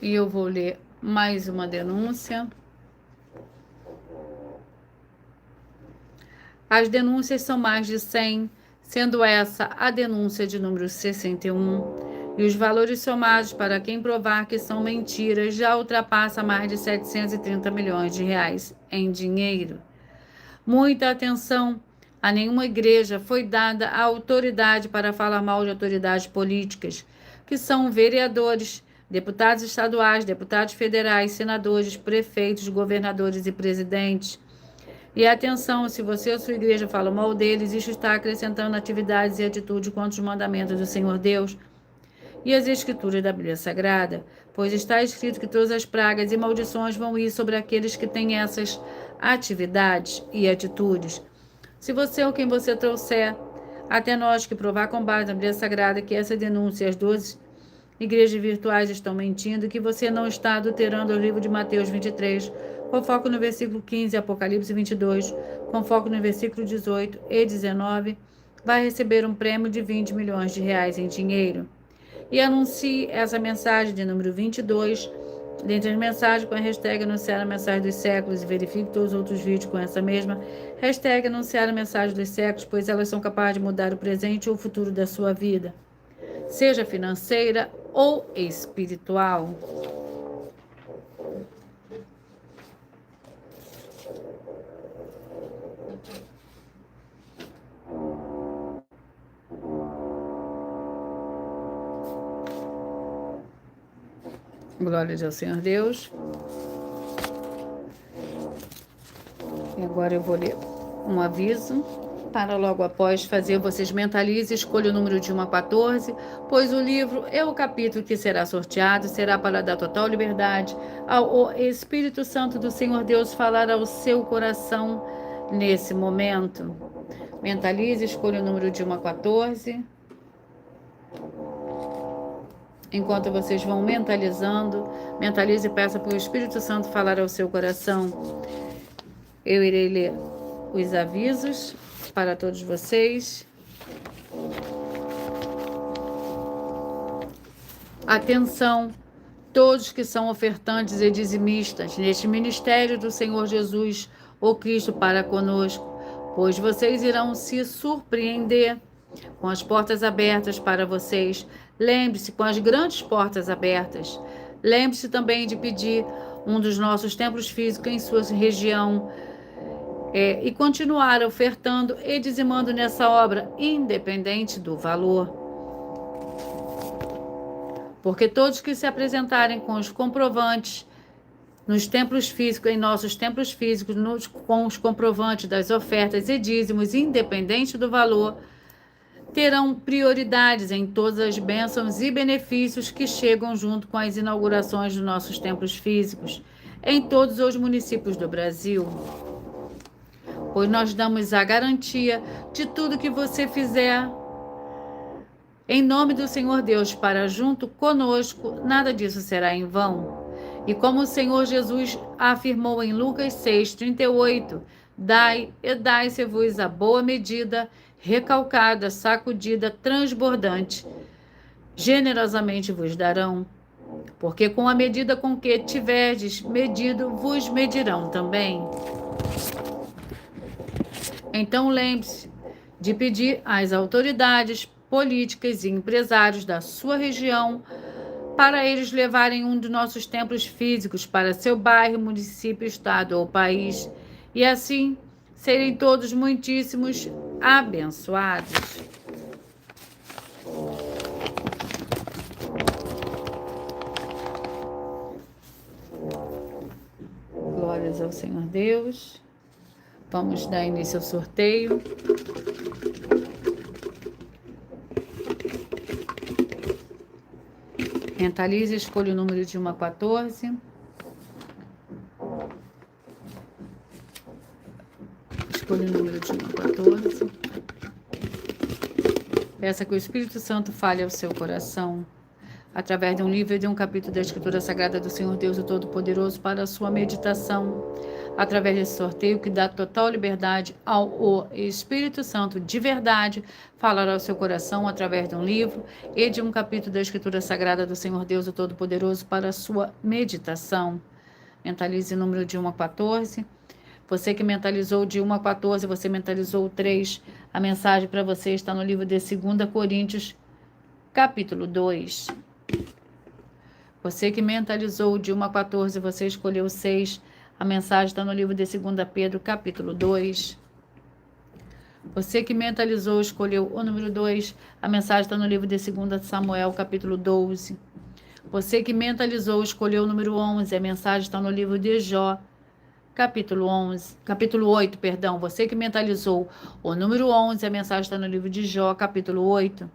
Speaker 1: E eu vou ler mais uma denúncia. As denúncias são mais de 100, sendo essa a denúncia de número 61. E os valores somados para quem provar que são mentiras já ultrapassa mais de 730 milhões de reais em dinheiro. Muita atenção! A nenhuma igreja foi dada a autoridade para falar mal de autoridades políticas, que são vereadores, deputados estaduais, deputados federais, senadores, prefeitos, governadores e presidentes. E atenção, se você ou sua igreja fala mal deles, isso está acrescentando atividades e atitudes contra os mandamentos do Senhor Deus e as escrituras da Bíblia Sagrada, pois está escrito que todas as pragas e maldições vão ir sobre aqueles que têm essas atividades e atitudes. Se você ou quem você trouxer até nós que provar com base na Bíblia Sagrada que essa denúncia e as 12 igrejas virtuais estão mentindo, que você não está adulterando o livro de Mateus 23, com foco no versículo 15, Apocalipse 22, com foco no versículo 18 e 19, vai receber um prêmio de 20 milhões de reais em dinheiro. E anuncie essa mensagem de número 22, dentre as mensagens com a hashtag anunciar a mensagem dos séculos, e verifique todos os outros vídeos com essa mesma hashtag anunciar a mensagem dos séculos, pois elas são capazes de mudar o presente ou o futuro da sua vida, seja financeira ou espiritual. Glórias ao Senhor Deus. E agora eu vou ler um aviso. Para logo após fazer, vocês mentalizem, escolha o número de 1 a 14, pois o livro é o capítulo que será sorteado, será para dar total liberdade ao Espírito Santo do Senhor Deus falar ao seu coração nesse momento. Mentalize, escolha o número de 1 a 14. Enquanto vocês vão mentalizando, mentalize e peça para o Espírito Santo falar ao seu coração. Eu irei ler os avisos para todos vocês. Atenção, todos que são ofertantes e dizimistas neste ministério do Senhor Jesus, o Cristo para conosco, pois vocês irão se surpreender com as portas abertas para vocês. Lembre-se, com as grandes portas abertas. Lembre-se também de pedir um dos nossos templos físicos em sua região, e continuar ofertando e dizimando nessa obra, independente do valor. Porque todos que se apresentarem com os comprovantes nos templos físicos, em nossos templos físicos, com os comprovantes das ofertas e dízimos, independente do valor, terão prioridades em todas as bênçãos e benefícios que chegam junto com as inaugurações dos nossos templos físicos, em todos os municípios do Brasil. Pois nós damos a garantia de tudo que você fizer em nome do Senhor Deus para junto conosco, nada disso será em vão. E como o Senhor Jesus afirmou em Lucas 6:38, dai e dai-se-vos a boa medida, recalcada, sacudida, transbordante, generosamente vos darão, porque com a medida com que tiverdes medido, vos medirão também. Então lembre-se de pedir às autoridades políticas e empresários da sua região para eles levarem um dos nossos templos físicos para seu bairro, município, estado ou país, e assim serem todos muitíssimos abençoados. Glórias ao Senhor Deus. Vamos dar início ao sorteio. Mentalize, escolha o número de 1 a 14. Escolha o número de 1 a 14. Peça que o Espírito Santo fale ao seu coração, através de um livro e de um capítulo da Escritura Sagrada do Senhor Deus, o Todo-Poderoso, para a sua meditação. Através desse sorteio que dá total liberdade ao Espírito Santo de verdade falar ao seu coração através de um livro e de um capítulo da Escritura Sagrada do Senhor Deus, o Todo-Poderoso, para a sua meditação. Mentalize o número de 1 a 14. Você que mentalizou de 1 a 14, você mentalizou o 3. A mensagem para você está no livro de 2 Coríntios, capítulo 2. Você que mentalizou de 1 a 14, você escolheu o 6. A mensagem está no livro de 2 Pedro, capítulo 2. Você que mentalizou, escolheu o número 2. A mensagem está no livro de 2 Samuel, capítulo 12. Você que mentalizou, escolheu o número 11. A mensagem está no livro de Jó, capítulo 8, perdão. Você que mentalizou o número 11. A mensagem está no livro de Jó, capítulo 8.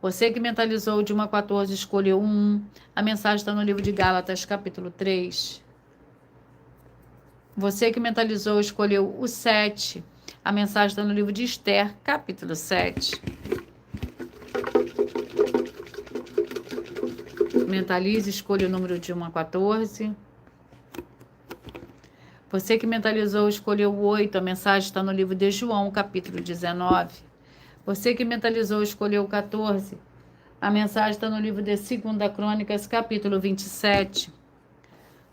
Speaker 1: Você que mentalizou de 1 a 14, escolheu 1. A mensagem está no livro de Gálatas, capítulo 3. Você que mentalizou, escolheu o 7. A mensagem está no livro de Esther, capítulo 7. Mentalize, escolha o número de 1 a 14. Você que mentalizou, escolheu o 8. A mensagem está no livro de João, capítulo 19. Você que mentalizou, escolheu o 14. A mensagem está no livro de 2 Crônicas, capítulo 27.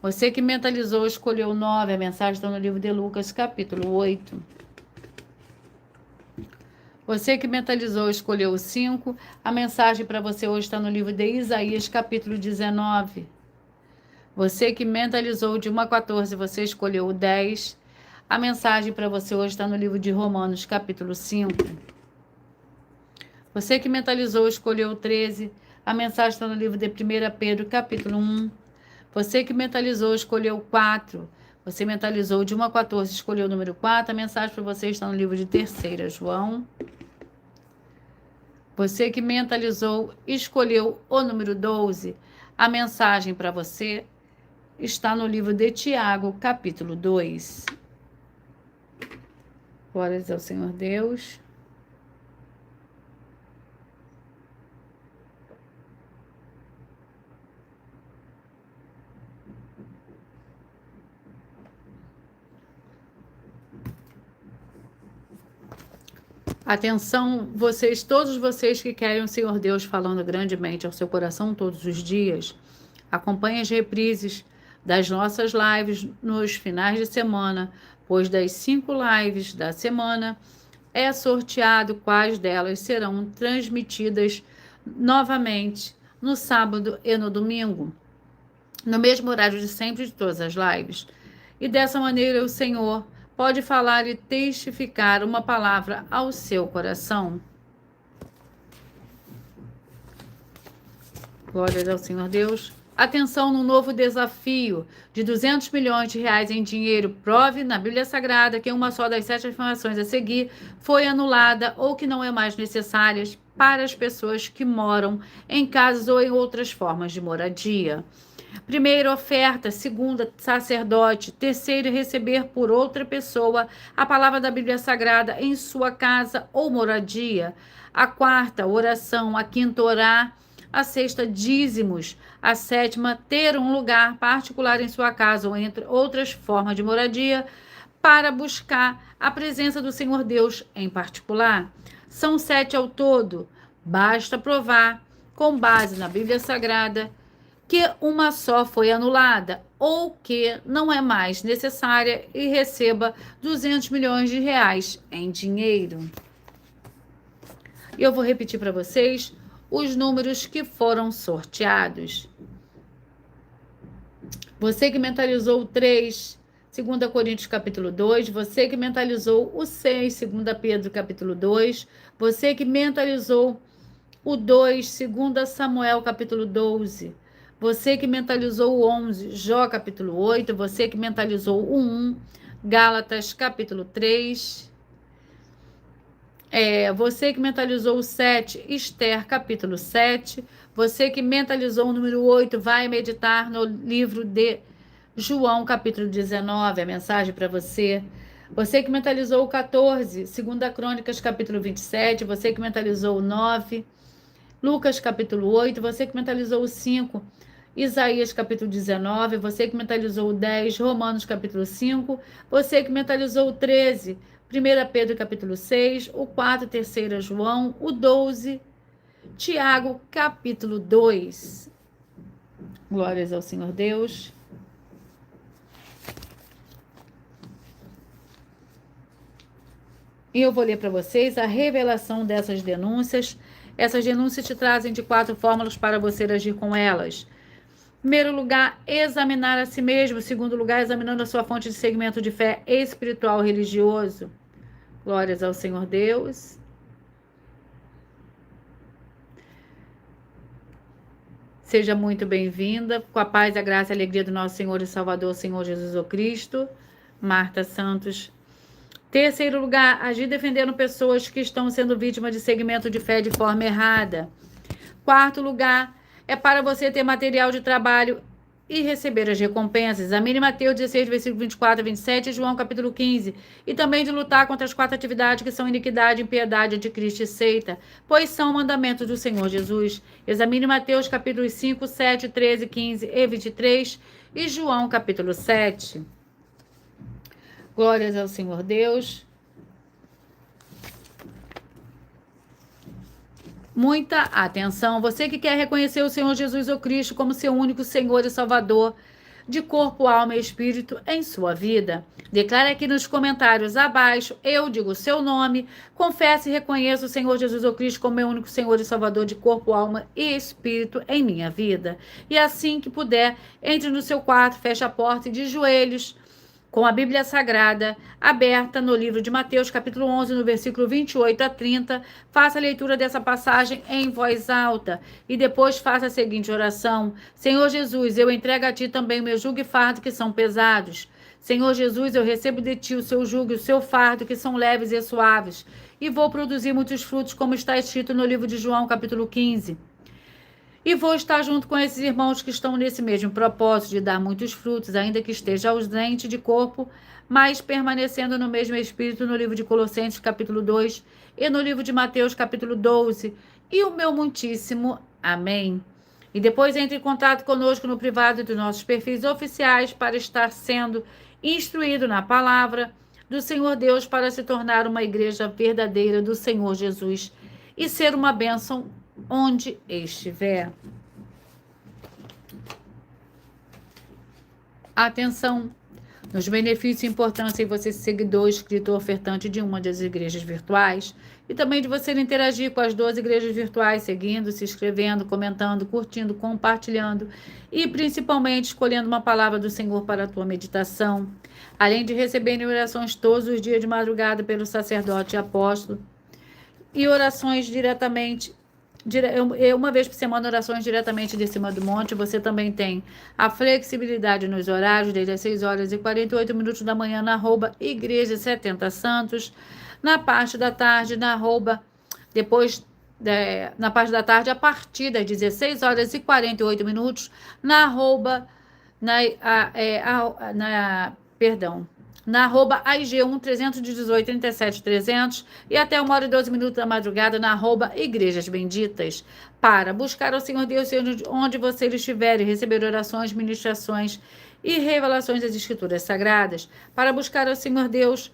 Speaker 1: Você que mentalizou, escolheu o 9. A mensagem está no livro de Lucas, capítulo 8. Você que mentalizou, escolheu o 5. A mensagem para você hoje está no livro de Isaías, capítulo 19. Você que mentalizou de 1 a 14, você escolheu o 10. A mensagem para você hoje está no livro de Romanos, capítulo 5. Você que mentalizou, escolheu o 13. A mensagem está no livro de 1 Pedro, capítulo 1. Você que mentalizou, escolheu o 4. Você mentalizou de 1 a 14, escolheu o número 4. A mensagem para você está no livro de 3ª João. Você que mentalizou, escolheu o número 12. A mensagem para você está no livro de Tiago, capítulo 2. Glórias ao Senhor Deus. Atenção, vocês, todos vocês que querem o Senhor Deus falando grandemente ao seu coração todos os dias, acompanhe as reprises das nossas lives nos finais de semana, pois das 5 lives da semana é sorteado quais delas serão transmitidas novamente no sábado e no domingo, no mesmo horário de sempre de todas as lives. E dessa maneira o Senhor pode falar e testificar uma palavra ao seu coração. Glória ao Senhor Deus. Atenção no novo desafio de 200 milhões de reais em dinheiro. Prove na Bíblia Sagrada que uma só das 7 afirmações a seguir foi anulada ou que não é mais necessária para as pessoas que moram em casas ou em outras formas de moradia. Primeira, oferta. Segunda, sacerdote. Terceiro, receber por outra pessoa a palavra da Bíblia Sagrada em sua casa ou moradia. A quarta, oração. A quinta, orar. A sexta, dízimos. A sétima, ter um lugar particular em sua casa ou entre outras formas de moradia para buscar a presença do Senhor Deus em particular. São 7 ao todo. Basta provar, com base na Bíblia Sagrada, que uma só foi anulada ou que não é mais necessária e receba 200 milhões de reais em dinheiro. E eu vou repetir para vocês os números que foram sorteados. Você que mentalizou o 3, 2 Coríntios capítulo 2, você que mentalizou o 6, 2 Pedro capítulo 2, você que mentalizou o 2, 2 Samuel capítulo 12, você que mentalizou o 11, Jó capítulo 8, você que mentalizou o 1, Gálatas capítulo 3, você que mentalizou o 7, Esther capítulo 7, você que mentalizou o número 8, vai meditar no livro de João capítulo 19, a mensagem para você. Você que mentalizou o 14, 2 Crônicas capítulo 27, você que mentalizou o 9, Lucas capítulo 8, você que mentalizou o 5, Isaías capítulo 19, você que mentalizou o 10, Romanos capítulo 5, você que mentalizou o 13, 1 Pedro capítulo 6, o 4, 3 João, o 12, Tiago capítulo 2. Glórias ao Senhor Deus. E eu vou ler para vocês a revelação dessas denúncias. Essas denúncias te trazem de 4 fórmulas para você agir com elas. Primeiro lugar, examinar a si mesmo. Segundo lugar, examinando a sua fonte de segmento de fé espiritual e religioso. Glórias ao Senhor Deus. Seja muito bem-vinda. Com a paz, a graça e a alegria do nosso Senhor e Salvador, Senhor Jesus o Cristo. Marta Santos. Terceiro lugar, agir defendendo pessoas que estão sendo vítimas de segmento de fé de forma errada. Quarto lugar, é para você ter material de trabalho e receber as recompensas. Examine Mateus 16, versículo 24 a 27 e João capítulo 15. E também de lutar contra as 4 atividades que são iniquidade, impiedade, anticristo e seita, pois são mandamentos do Senhor Jesus. Examine Mateus capítulos 5, 7, 13, 15 e 23 e João capítulo 7. Glórias ao Senhor Deus. Muita atenção. Você que quer reconhecer o Senhor Jesus ou Cristo como seu único Senhor e Salvador de corpo, alma e espírito em sua vida, declare aqui nos comentários abaixo, eu digo o seu nome, confesse e reconheça o Senhor Jesus ou Cristo como meu único Senhor e Salvador de corpo, alma e espírito em minha vida. E assim que puder, entre no seu quarto, feche a porta e de joelhos, com a Bíblia Sagrada aberta no livro de Mateus, capítulo 11, no versículo 28 a 30, faça a leitura dessa passagem em voz alta e depois faça a seguinte oração: Senhor Jesus, eu entrego a Ti também o meu jugo e fardo que são pesados. Senhor Jesus, eu recebo de ti o seu jugo e o seu fardo, que são leves e suaves, e vou produzir muitos frutos, como está escrito no livro de João, capítulo 15. E vou estar junto com esses irmãos que estão nesse mesmo propósito de dar muitos frutos, ainda que esteja ausente de corpo, mas permanecendo no mesmo espírito, no livro de Colossenses, capítulo 2, e no livro de Mateus, capítulo 12. E o meu muitíssimo amém. E depois entre em contato conosco no privado dos nossos perfis oficiais para estar sendo instruído na palavra do Senhor Deus para se tornar uma igreja verdadeira do Senhor Jesus e ser uma bênção onde estiver. Atenção! Nos benefícios e importância em você ser seguidor, escritor, ofertante de uma das igrejas virtuais e também de você interagir com as 12 igrejas virtuais, seguindo, se inscrevendo, comentando, curtindo, compartilhando e principalmente escolhendo uma palavra do Senhor para a tua meditação, além de receberem orações todos os dias de madrugada pelo sacerdote e apóstolo e orações diretamente uma vez por semana, orações diretamente de cima do monte. Você também tem a flexibilidade nos horários, desde as 6 horas e 48 minutos da manhã, na Igreja 70 Santos, na parte da tarde, na parte da tarde, a partir das 16 horas e 48 minutos, na AIG1 318 37 300 e até 1h12 da madrugada na Igrejas Benditas, para buscar ao Senhor Deus onde você estiver e receber orações, ministrações e revelações das Escrituras Sagradas, para buscar ao Senhor Deus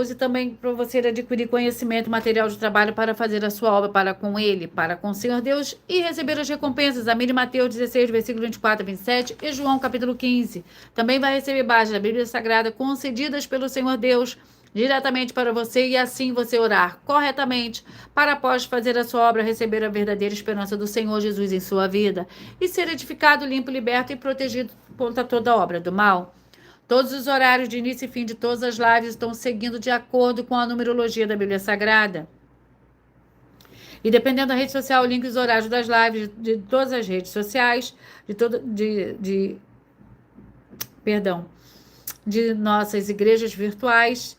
Speaker 1: e também para você adquirir conhecimento, material de trabalho para fazer a sua obra para com Ele, para com o Senhor Deus e receber as recompensas. Amém. Mateus 16, versículo 24 a 27 e João capítulo 15. Também vai receber bases da Bíblia Sagrada concedidas pelo Senhor Deus diretamente para você e assim você orar corretamente para após fazer a sua obra receber a verdadeira esperança do Senhor Jesus em sua vida e ser edificado, limpo, liberto e protegido contra toda obra do mal. Todos os horários de início e fim de todas as lives estão seguindo de acordo com a numerologia da Bíblia Sagrada. E dependendo da rede social, o link dos horários das lives de todas as redes sociais, de nossas igrejas virtuais.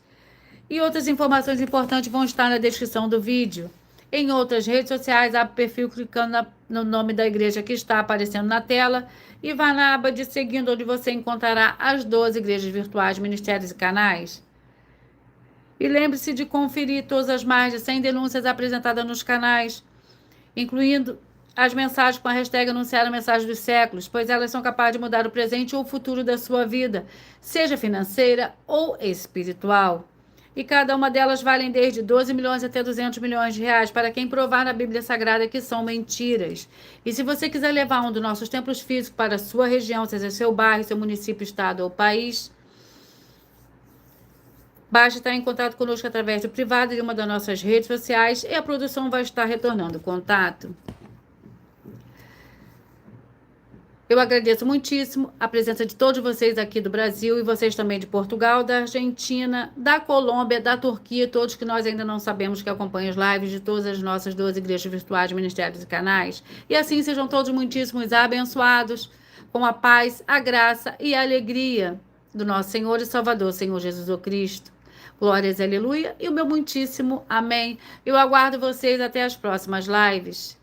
Speaker 1: E outras informações importantes vão estar na descrição do vídeo. Em outras redes sociais, abre o perfil clicando no nome da igreja que está aparecendo na tela e vá na aba de seguindo, onde você encontrará as 12 igrejas virtuais, ministérios e canais. E lembre-se de conferir todas as mais de 100 denúncias apresentadas nos canais, incluindo as mensagens com a hashtag anunciar a mensagem dos séculos, pois elas são capazes de mudar o presente ou o futuro da sua vida, seja financeira ou espiritual. E cada uma delas valem desde 12 milhões até 200 milhões de reais para quem provar na Bíblia Sagrada que são mentiras. E se você quiser levar um dos nossos templos físicos para a sua região, seja seu bairro, seu município, estado ou país, basta estar em contato conosco através do privado de uma das nossas redes sociais e a produção vai estar retornando o contato. Eu agradeço muitíssimo a presença de todos vocês aqui do Brasil e vocês também de Portugal, da Argentina, da Colômbia, da Turquia, todos que nós ainda não sabemos que acompanham as lives de todas as nossas 12 igrejas virtuais, ministérios e canais. E assim sejam todos muitíssimos abençoados com a paz, a graça e a alegria do nosso Senhor e Salvador, Senhor Jesus Cristo. Glórias, aleluia, e o meu muitíssimo amém. Eu aguardo vocês até as próximas lives.